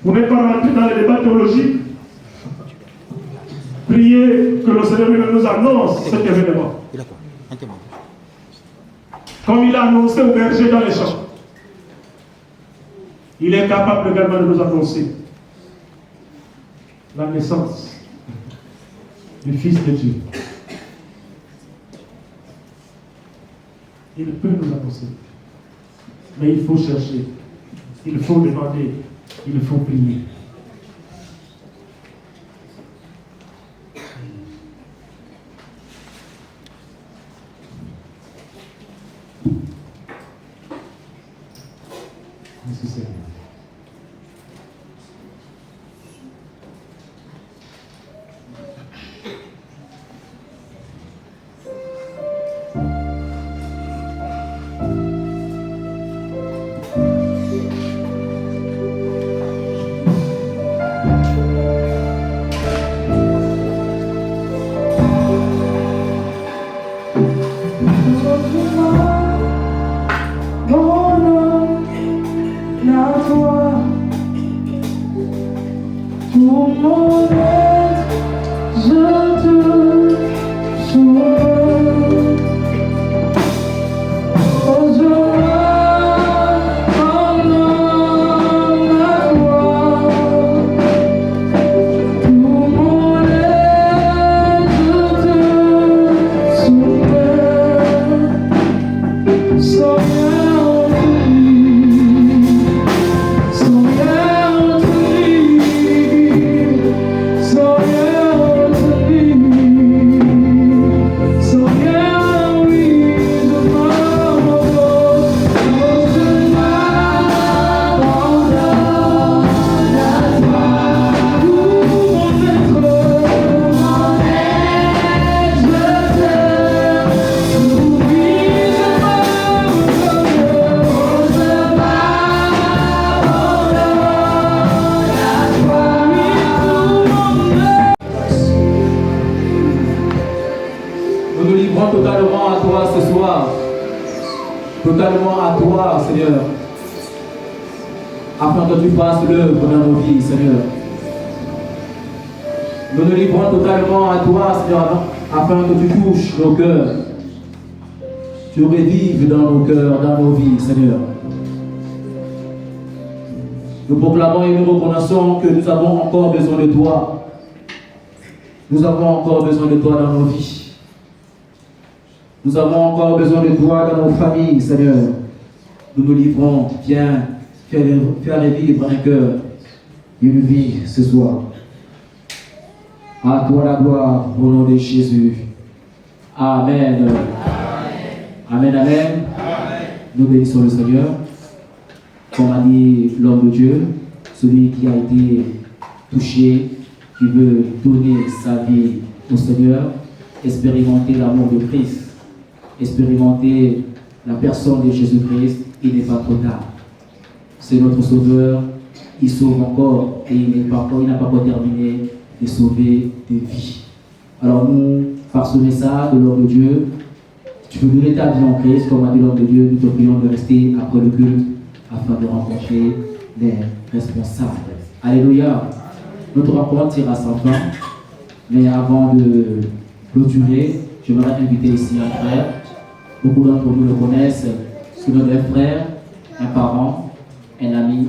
Speaker 11: pour ne pas rentrer dans les débats théologiques. Priez que le Seigneur nous annonce cet événement. Comme il a annoncé au berger dans les champs, il est capable également de nous annoncer la naissance du Fils de Dieu. Il peut nous annoncer. Mais il faut chercher, il faut demander, il faut prier. Merci Seigneur.
Speaker 2: Totalement à toi ce soir, totalement à toi, Seigneur, afin que tu fasses l'œuvre dans nos vies, Seigneur. Nous nous livrons totalement à toi, Seigneur, afin que tu touches nos cœurs. Tu revives dans nos cœurs, dans nos vies, Seigneur. Nous proclamons et nous reconnaissons que nous avons encore besoin de toi. Nous avons encore besoin de toi dans nos vies. Nous avons encore besoin de toi dans nos familles, Seigneur. Nous nous livrons, viens, faire revivre un cœur et une vie ce soir. À toi la gloire, au nom de Jésus. Amen. Amen, amen. Nous bénissons le Seigneur. Comme a dit l'homme de Dieu, celui qui a été touché, qui veut donner sa vie au Seigneur, expérimenter l'amour de Christ, expérimenter la personne de Jésus-Christ, il n'est pas trop tard. C'est notre Sauveur, il sauve encore et il n'a pas encore terminé de sauver des vies. Alors nous, par ce message de l'homme de Dieu, tu veux donner ta vie en Christ, comme a dit l'homme de Dieu, nous te prions de rester après le culte afin de rencontrer les responsables. Alléluia. Notre rencontre tira sans fin, mais avant de clôturer, j'aimerais inviter ici un frère. Beaucoup d'entre nous le connaissent, sous le nom d'un frère, un parent, un ami,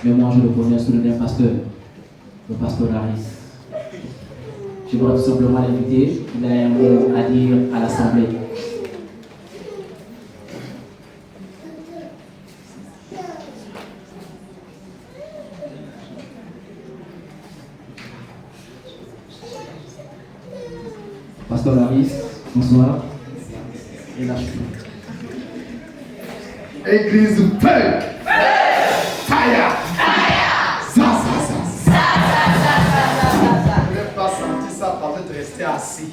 Speaker 2: mais moi je le connais sous le nom d'un pasteur, le pasteur Laris. J'aimerais tout simplement l'inviter, il a un mot à dire à l'Assemblée. Pasteur Laris, bonsoir. Et là,
Speaker 12: Église feu. Fire. Ça. Je n'ai pas senti ça par de rester assis.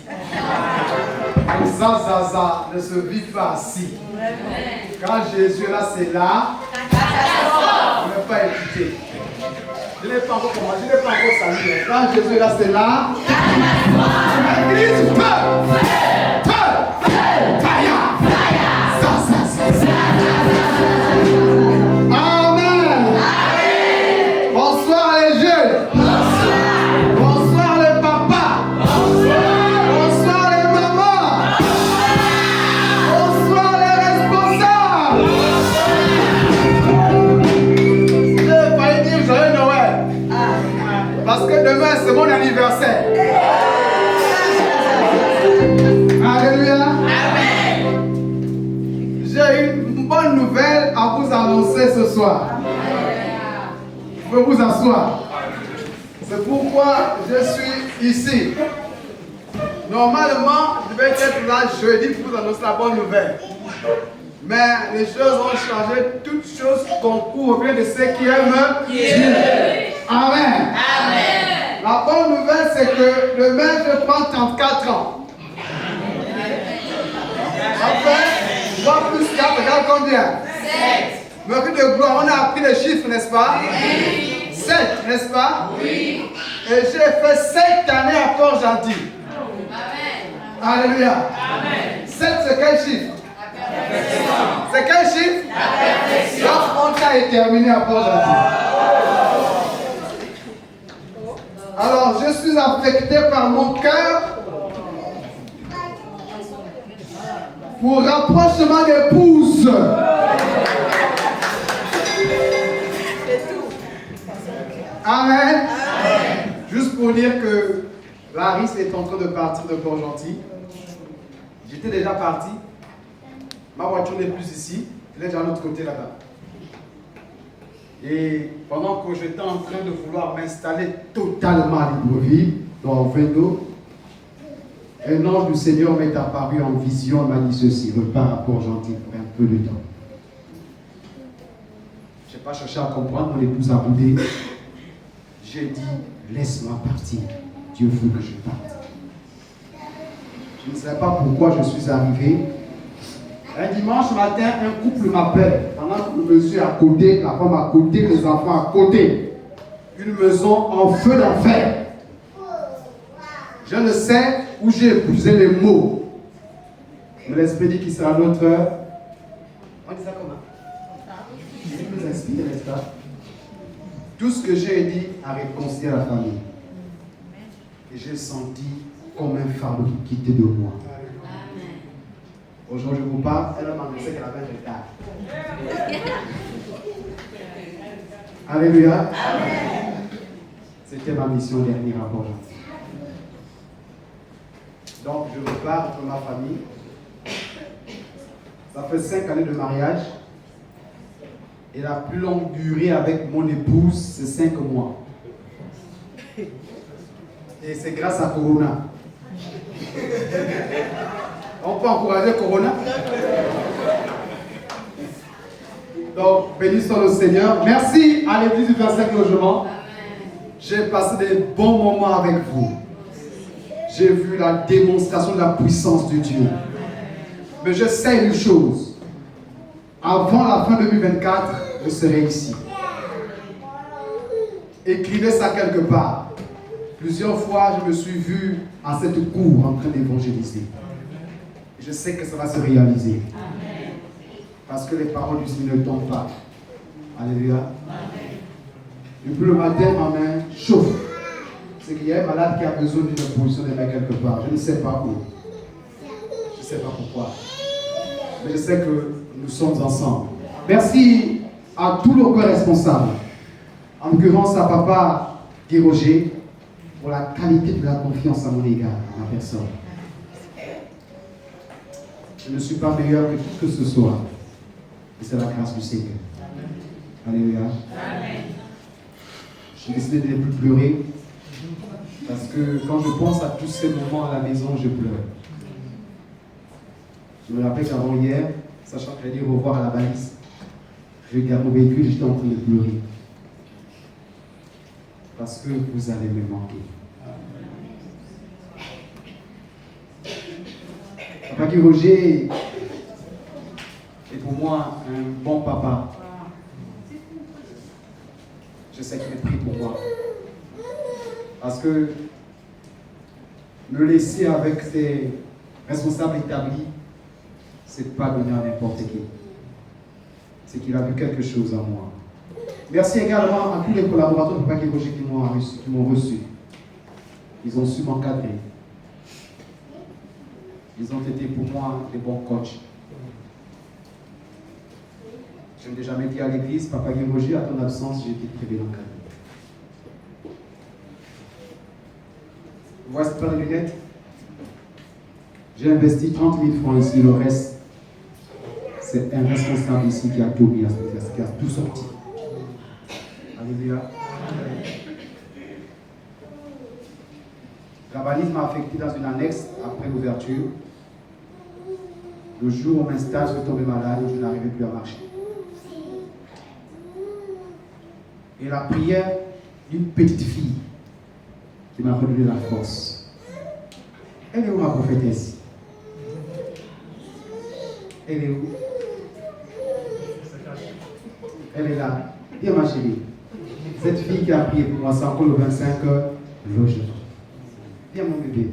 Speaker 12: Ça ne se vit pas assis. Quand Jésus est là, c'est là. On ne peut pas écouter. Je n'ai pas encore commencé, je n'ai pas encore salué. Quand Jésus est là, c'est là. Église feu. Amen. Bonsoir les jeunes. Bonsoir les papas. Bonsoir les mamans. Bonsoir les responsables. Je vais pas dire joyeux Noël. Parce que demain c'est mon anniversaire. Alléluia. J'ai une bonne nouvelle à vous annoncer ce soir. Vous pouvez vous asseoir. C'est pourquoi je suis ici. Normalement, je vais être là jeudi pour vous annoncer la bonne nouvelle. Mais les choses ont changé. Toutes choses concourent au bien de ceux qui aiment Dieu. Amen. La bonne nouvelle, c'est que demain, je prends 34 ans. Enfin, 3 plus 4 égale combien? 7. Mais de gloire, on a appris les chiffres, n'est-ce pas? Oui. 7, n'est-ce pas? Oui. Et j'ai fait 7 années à Port-Gentil. Amen. Alléluia. Amen. 7, c'est quel chiffre? La perfection. C'est quel chiffre? La perfection. La frontière est terminée à Port-Gentil. Alors, je suis affecté par mon cœur pour rapprochement d'épouse. Amen. Juste pour dire que Laris est en train de partir de Port-Gentil. J'étais déjà parti. Ma voiture n'est plus ici. Elle est déjà de l'autre côté là-bas. Et pendant que j'étais en train de vouloir m'installer totalement à Libreville, dans Vendo, un ange du Seigneur m'est apparu en vision, m'a dit ceci: repars à Port-Gentil pour un peu de temps. Je n'ai pas cherché à comprendre, mon épouse a boudé. J'ai dit, laisse-moi partir. Dieu veut que je parte. Je ne sais pas pourquoi je suis arrivé. Un dimanche matin, un couple m'appelle. Pendant que le monsieur est à côté, la femme à côté, les enfants à côté. Une maison en feu d'enfer. Je ne sais où j'ai épousé les mots. Mais l'esprit dit qu'il sera notre heure. On dit ça comment? Il nous inspire, n'est-ce pas? Tout ce que j'ai dit a réconcilié la famille. Et j'ai senti comme un fardeau qui quittait de moi. Aujourd'hui, je vous parle, elle m'a annoncé qu'elle avait un retard. Alléluia. C'était ma mission dernière rapport. Donc, je repars de ma famille. Ça fait 5 années de mariage. Et la plus longue durée avec mon épouse, c'est 5 mois. Et c'est grâce à Corona. On peut encourager Corona. Donc, béni soit le Seigneur. Merci à l'église du 25 logements. J'ai passé des bons moments avec vous. J'ai vu la démonstration de la puissance de Dieu. Mais je sais une chose. Avant la fin 2024, je serai ici. Écrivez ça quelque part. Plusieurs fois, je me suis vu à cette cour en train d'évangéliser. Je sais que ça va se réaliser. Parce que les paroles du Seigneur ne tombent pas. Alléluia. Depuis le matin, ma main chauffe. C'est qu'il y a un malade qui a besoin d'une position de main quelque part. Je ne sais pas où. Je ne sais pas pourquoi. Mais je sais que nous sommes ensemble. Merci à tous nos responsables. En l'occurrence à Papa Guy Roger pour la qualité de la confiance à mon égard, à ma personne. Je ne suis pas meilleur que qui que ce soit. Et c'est la grâce du Seigneur. Alléluia. J'ai décidé de ne plus pleurer. Parce que quand je pense à tous ces moments à la maison, je pleure. Je me rappelle qu'avant hier, sachant que j'allais dire au revoir à la balise, je regarde mon véhicule et j'étais en train de pleurer. Parce que vous allez me manquer. Papa Guy Roger est pour moi un bon papa. Je sais qu'il est pris pour moi. Parce que me laisser avec ses responsables établis, c'est pas donner à n'importe qui. C'est qu'il a vu quelque chose en moi. Merci également à tous les collaborateurs de Papa Guy Roger qui m'ont reçu. Ils ont su m'encadrer. Ils ont été pour moi des bons coachs. Je n'ai jamais dit à l'église, Papa Guy Roger, à ton absence, j'ai été très bien encadré. Vous voyez cette paire de lunettes? J'ai investi 30 000 francs ici, le reste, c'est un responsable ici qui a tout mis, qui a tout sorti. Alléluia. La valise m'a affecté dans une annexe après l'ouverture. Le jour où on m'installe, je suis tombé malade et je n'arrivais plus à marcher. Et la prière d'une petite fille qui m'a redonné la force. Elle est où ma prophétesse? Elle est où? Elle est là. Viens ma chérie. Cette fille qui a prié pour moi, c'est encore le 25 logement. Viens mon bébé.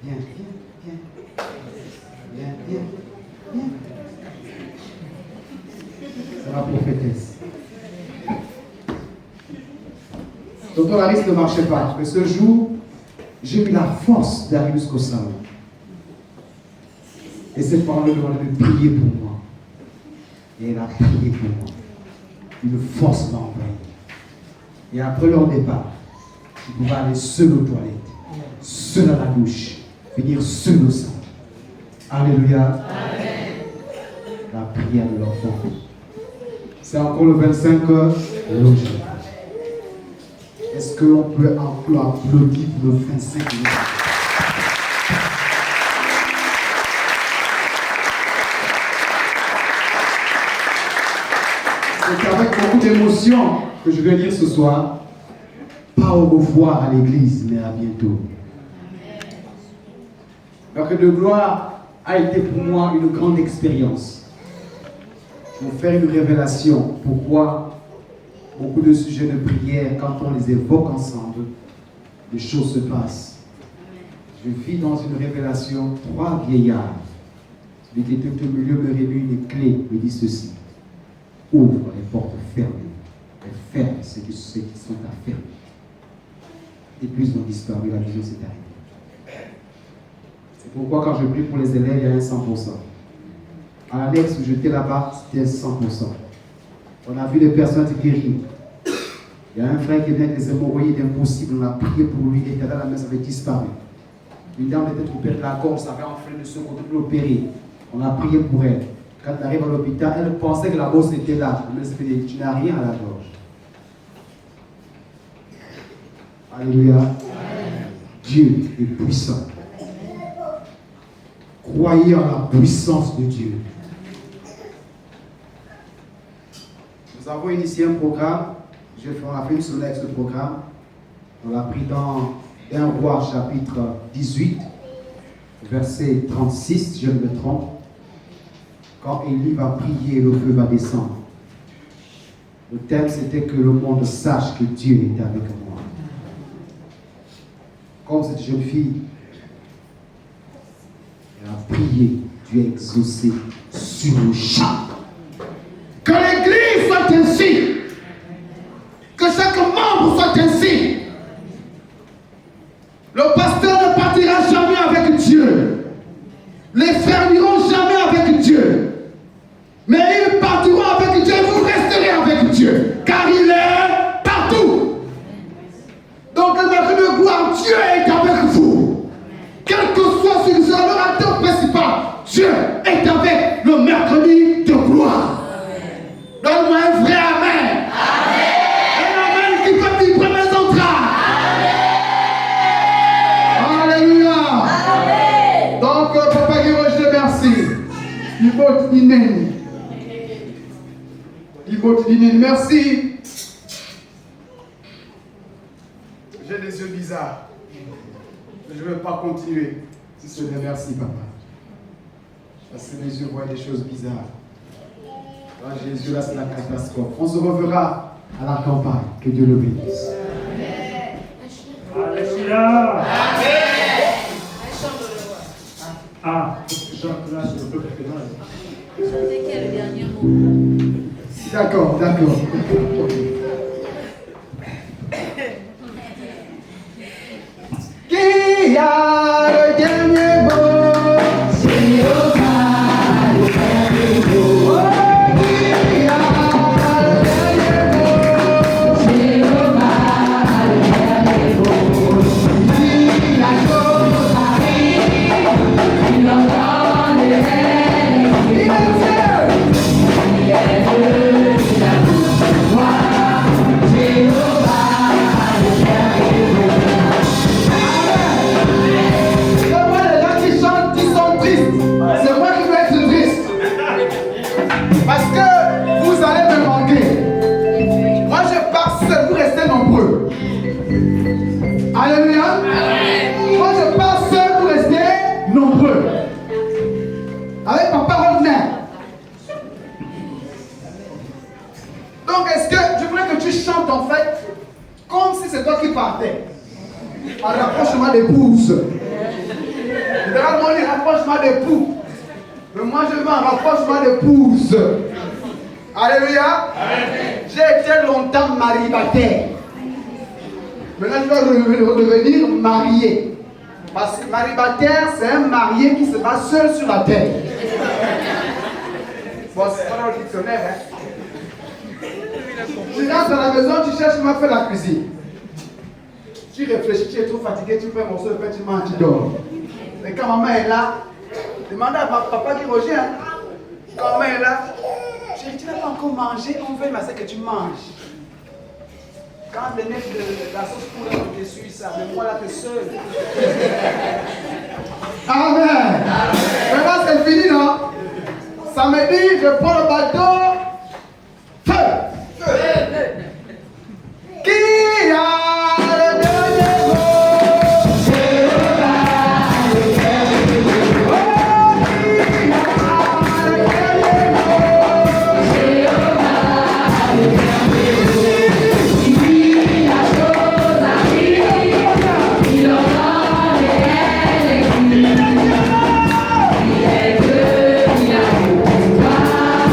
Speaker 12: Viens, viens, viens. Viens, viens, viens. C'est ma prophétesse. Docteur Harris ne marchait pas. Mais ce jour, j'ai eu la force d'arriver jusqu'au salon. Et cette parole me demandait de prier pour moi. Et elle a prié pour moi. Une force m'a envoyé. Et après leur départ, je pouvais aller seul aux toilettes, seul à la douche, venir seul au sein. Alléluia. Amen. La prière de l'enfant. C'est encore le 25 logement. Est-ce qu'on peut encore applaudir pour le 25 logement? C'est avec beaucoup d'émotion que je vais dire ce soir, pas au revoir à l'église, mais à bientôt. L'accueil de gloire a été pour moi une grande expérience. Pour faire une révélation, pourquoi beaucoup de sujets de prière, quand on les évoque ensemble, les choses se passent. Je vis dans une révélation, 3 vieillards. Celui qui était au milieu me remet une clé, me dit ceci: ouvre les portes fermées, et ferme ceux qui sont à fermer. et plus ont disparu, la vision s'est arrêtée. C'est pourquoi quand je prie pour les élèves, il y a un 100%. À l'annexe où j'étais là-bas, c'était 100%. On a vu des personnes guéries. Il y a un frère qui vient avec des hémorroïdes impossibles, on a prié pour lui, et la main avait disparu. Une dame était coupée de la gorge, ça avait enflé de ce côté de l'opérer. On a prié pour elle. Quand elle arrive à l'hôpital, elle pensait que la bosse était là. Mais elle dit, tu n'as rien à la gorge. Alléluia. Amen. Dieu est puissant. Croyez en la puissance de Dieu. Nous avons initié un programme. On a fait une semaine avec ce programme. On l'a pris dans 1 Roi chapitre 18, verset 36, si je ne me trompe. Quand Élie va prier, le feu va descendre. Le thème c'était que le monde sache que Dieu est avec moi. Comme cette jeune fille, elle a prié, Dieu a exaucé sur le champ. Que l'église soit ainsi. Que chaque membre soit ainsi. Le pasteur ne partira jamais avec Dieu. Les frères n'iront jamais avec Dieu. Mais ils partiront avec Dieu, vous resterez avec Dieu. Car il est partout. Donc le maître de gloire, Dieu est avec vous. Quel que soit ce l'orateur principal, Dieu est avec le mercredi de gloire. Donne-moi un vrai amen. Un amen qui peut vibrer mes entrailles. Alléluia. Donc, Papa Guy Roger, merci. Merci. J'ai des yeux bizarres. Je ne vais pas continuer. Si ce n'est merci, Papa. Parce que mes yeux voient des choses bizarres. Là, Jésus, là, c'est la catastrophe. On se reverra à la campagne. Que Dieu le bénisse.
Speaker 11: Alléluia. Ah, je chante là, je ne peux pas faire.
Speaker 10: Chantez quel le dernier mot?
Speaker 12: D'accord. Qui a le dernier mot? C'est Jéhovah, le dernier mot. Qui a le dernier mot? C'est Jéhovah, le dernier mot. Si la chose arrive, il entend les rêves. Il est Dieu. Il est Dieu. Parce que vous allez me manquer. Moi je pars seul, vous restez nombreux. Alléluia. Moi je pars seul, vous restez nombreux. Avec Papa Rodner. Donc est-ce que je voulais que tu chantes en fait comme si c'est toi qui partais. En rapprochement d'épouse. Généralement on dit rapprochement d'époux. Mais moi je veux un rapprochement d'épouse. Alléluia. J'ai été longtemps maribataire. Maintenant je dois redevenir marié. Parce que maribataire c'est un marié qui se bat seul sur la terre. Bon, c'est pas dans le dictionnaire, hein. Tu rentres à la maison, tu cherches comment faire la cuisine. Tu réfléchis, tu es trop fatigué, tu prends un morceau de pain, tu manges, tu dors. Mais quand maman est là, demande à papa qui Roger, hein. Quand maman est là, tu n'as pas encore mangé, on veut masser que tu manges. Quand le nez de la sauce pour là, tu suis ça, mais moi là, tu es seul. Amen. Maintenant c'est fini, non? Samedi, je prends le bateau. Feu. Qui a le dernier mot? Jéhovah, le dernier mot. Qui a le dernier mot? Jéhovah, le dernier mot. Si la chose arrive, il aura les règles. Il est Dieu, il a le pouvoir.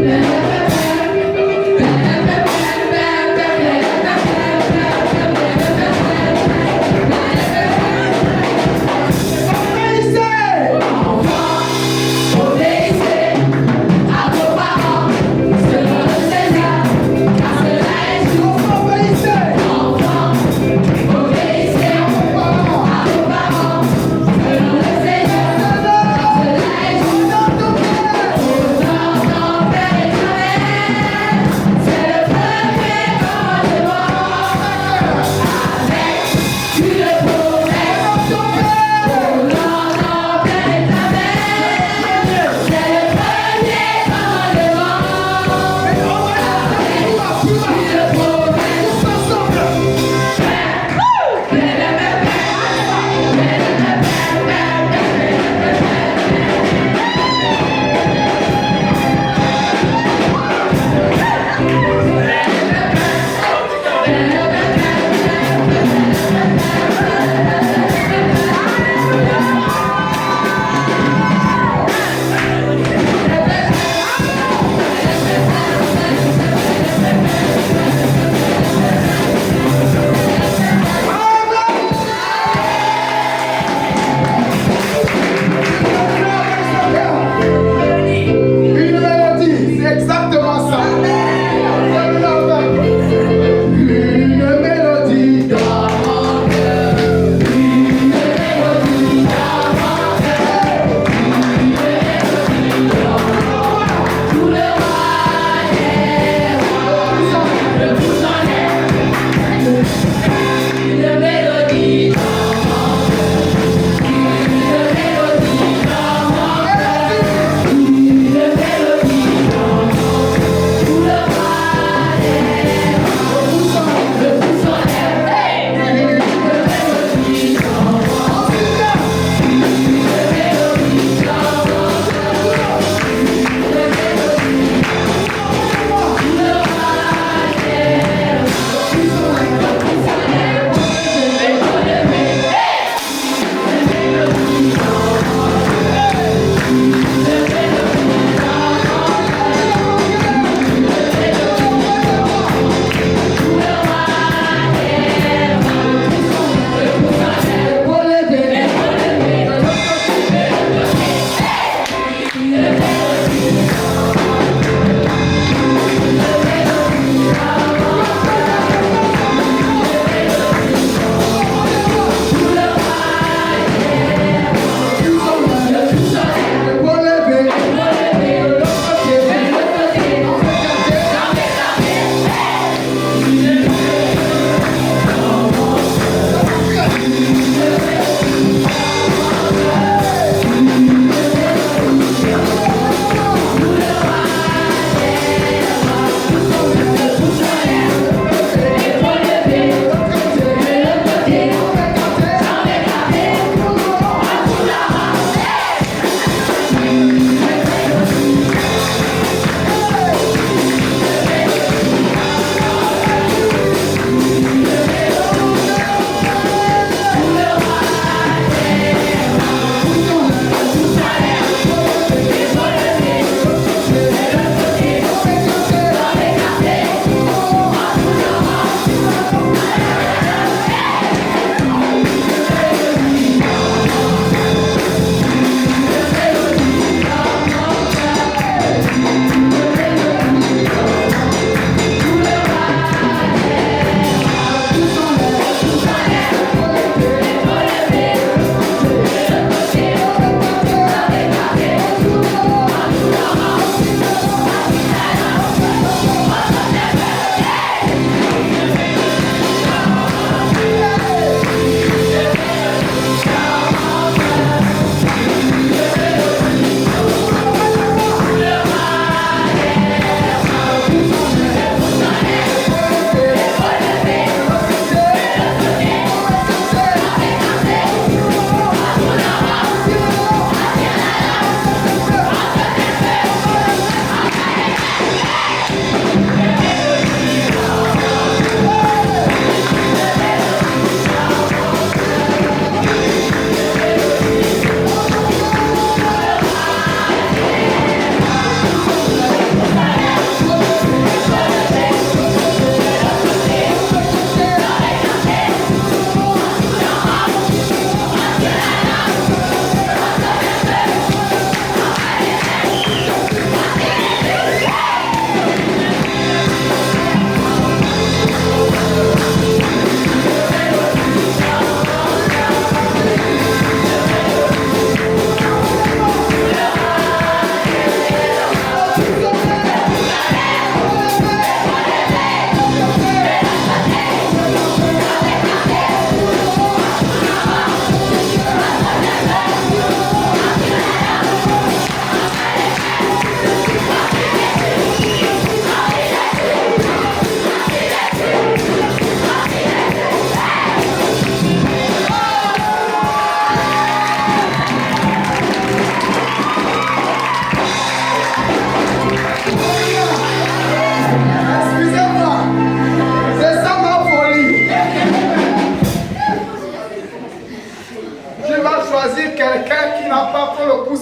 Speaker 9: Obéissez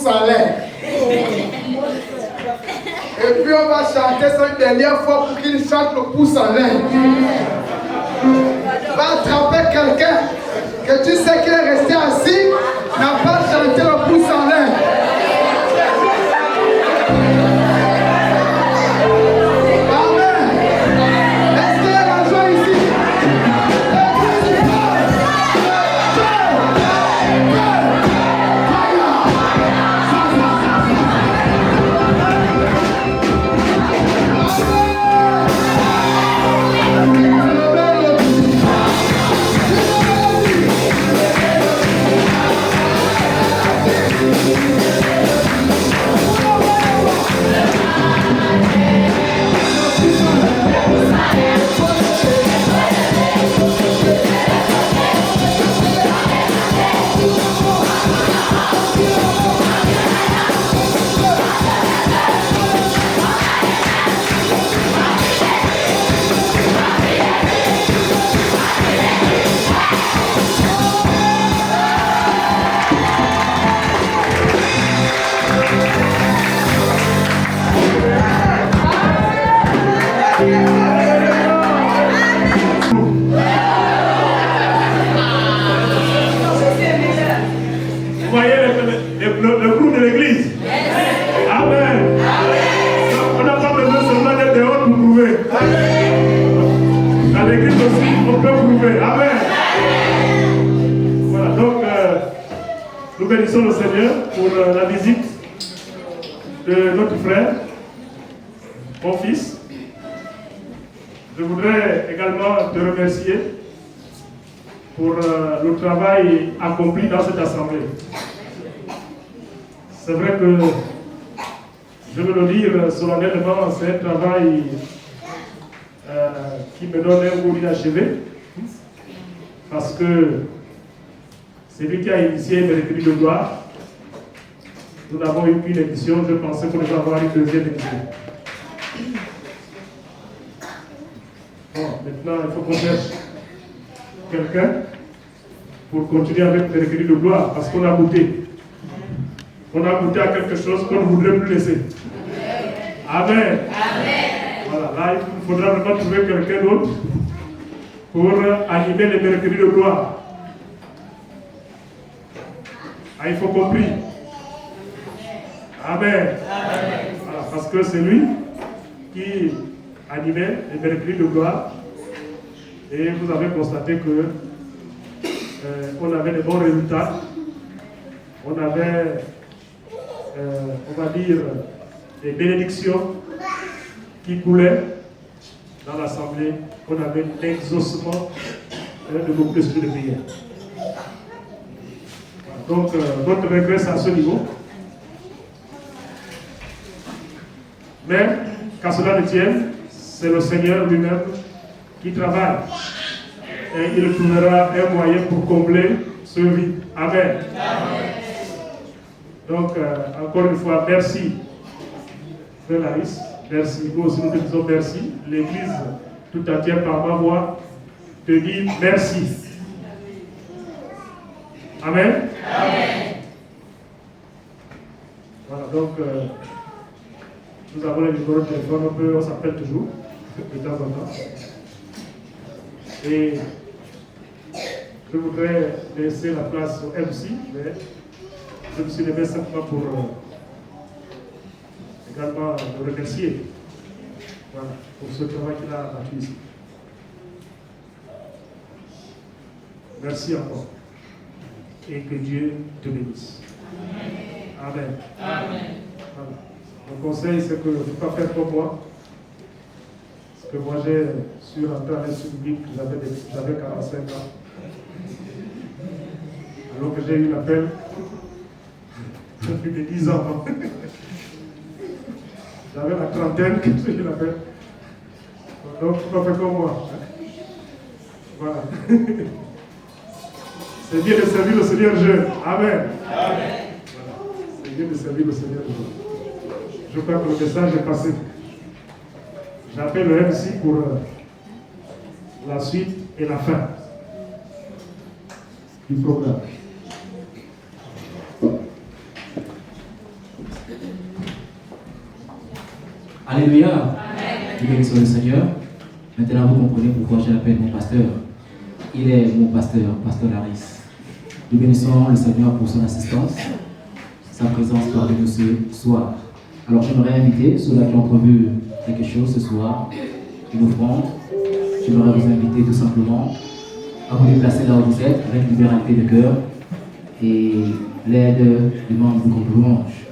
Speaker 12: pouce en l'air. Et puis on va chanter ça une dernière fois pour qu'il chante le pouce en l'air. Va attraper quelqu'un que tu sais qu'il est resté assis, n'a pas chanté le pouce en l'air.
Speaker 11: Bénissons le Seigneur pour la visite de notre frère, mon fils. Je voudrais également te remercier pour le travail accompli dans cette assemblée. C'est vrai que, je veux le dire solennellement, c'est un travail qui me donne un goût inachevé, parce que c'est lui qui a initié mes recueils de gloire. Nous n'avons eu qu'une édition, je pensais qu'on devait avoir une deuxième édition. Bon, maintenant, il faut qu'on cherche quelqu'un pour continuer avec les recueils de gloire, parce qu'on a goûté. On a goûté à quelque chose qu'on ne voudrait plus laisser. Amen. Amen. Voilà, là, il faudra vraiment trouver quelqu'un d'autre pour animer les mercredis de gloire. Ah, il faut compris. Amen. Amen. Voilà, parce que c'est lui qui animait les mercredis de gloire. Et vous avez constaté que on avait de bons résultats. On avait, on va dire, des bénédictions qui coulaient dans l'assemblée. On avait l'exaucement de beaucoup de sujets de prière. Donc, votre regret, c'est à ce niveau. Mais, qu'à cela ne tienne, c'est le Seigneur lui-même qui travaille. Et il trouvera un moyen pour combler ce vide. Amen. Amen. Donc, encore une fois, merci, Frère Laris. Merci. Nous aussi, nous te disons merci. L'Église tout entière, par ma voix, te dit merci. Amen. Amen. Voilà, donc, nous avons les numéros de téléphone, on s'appelle toujours, de temps en temps. Et je voudrais laisser la place au MC, mais je me suis levé simplement pour également le remercier, voilà, pour ce travail qu'il a battu ici. Merci encore. Et que Dieu te bénisse. Amen. Amen. Voilà. Mon conseil, c'est que ne faut pas faire comme moi. Parce que moi, j'ai su rentrer à l'Institut biblique, j'avais 45 ans. Alors que j'ai eu l'appel, j'ai plus de 10 ans. J'avais la trentaine que j'ai eu l'appel. Donc, il ne faut pas faire comme moi. Voilà. C'est bien de servir le Seigneur jeune. Amen. Amen. Voilà. C'est bien de servir le Seigneur jeune. Je crois que le message est passé. J'appelle le MC pour la suite et la fin du programme.
Speaker 2: Alléluia. Nous bénissons le Seigneur. Maintenant, vous comprenez pourquoi je l'appelle mon pasteur. Il est mon pasteur, pasteur Laris. Nous bénissons le Seigneur pour son assistance, sa présence parmi nous ce soir. Alors, j'aimerais inviter ceux-là qui ont prévu quelque chose ce soir, une offrande. J'aimerais vous inviter tout simplement à vous déplacer là où vous êtes avec libéralité de cœur et l'aide du membre du groupe louange.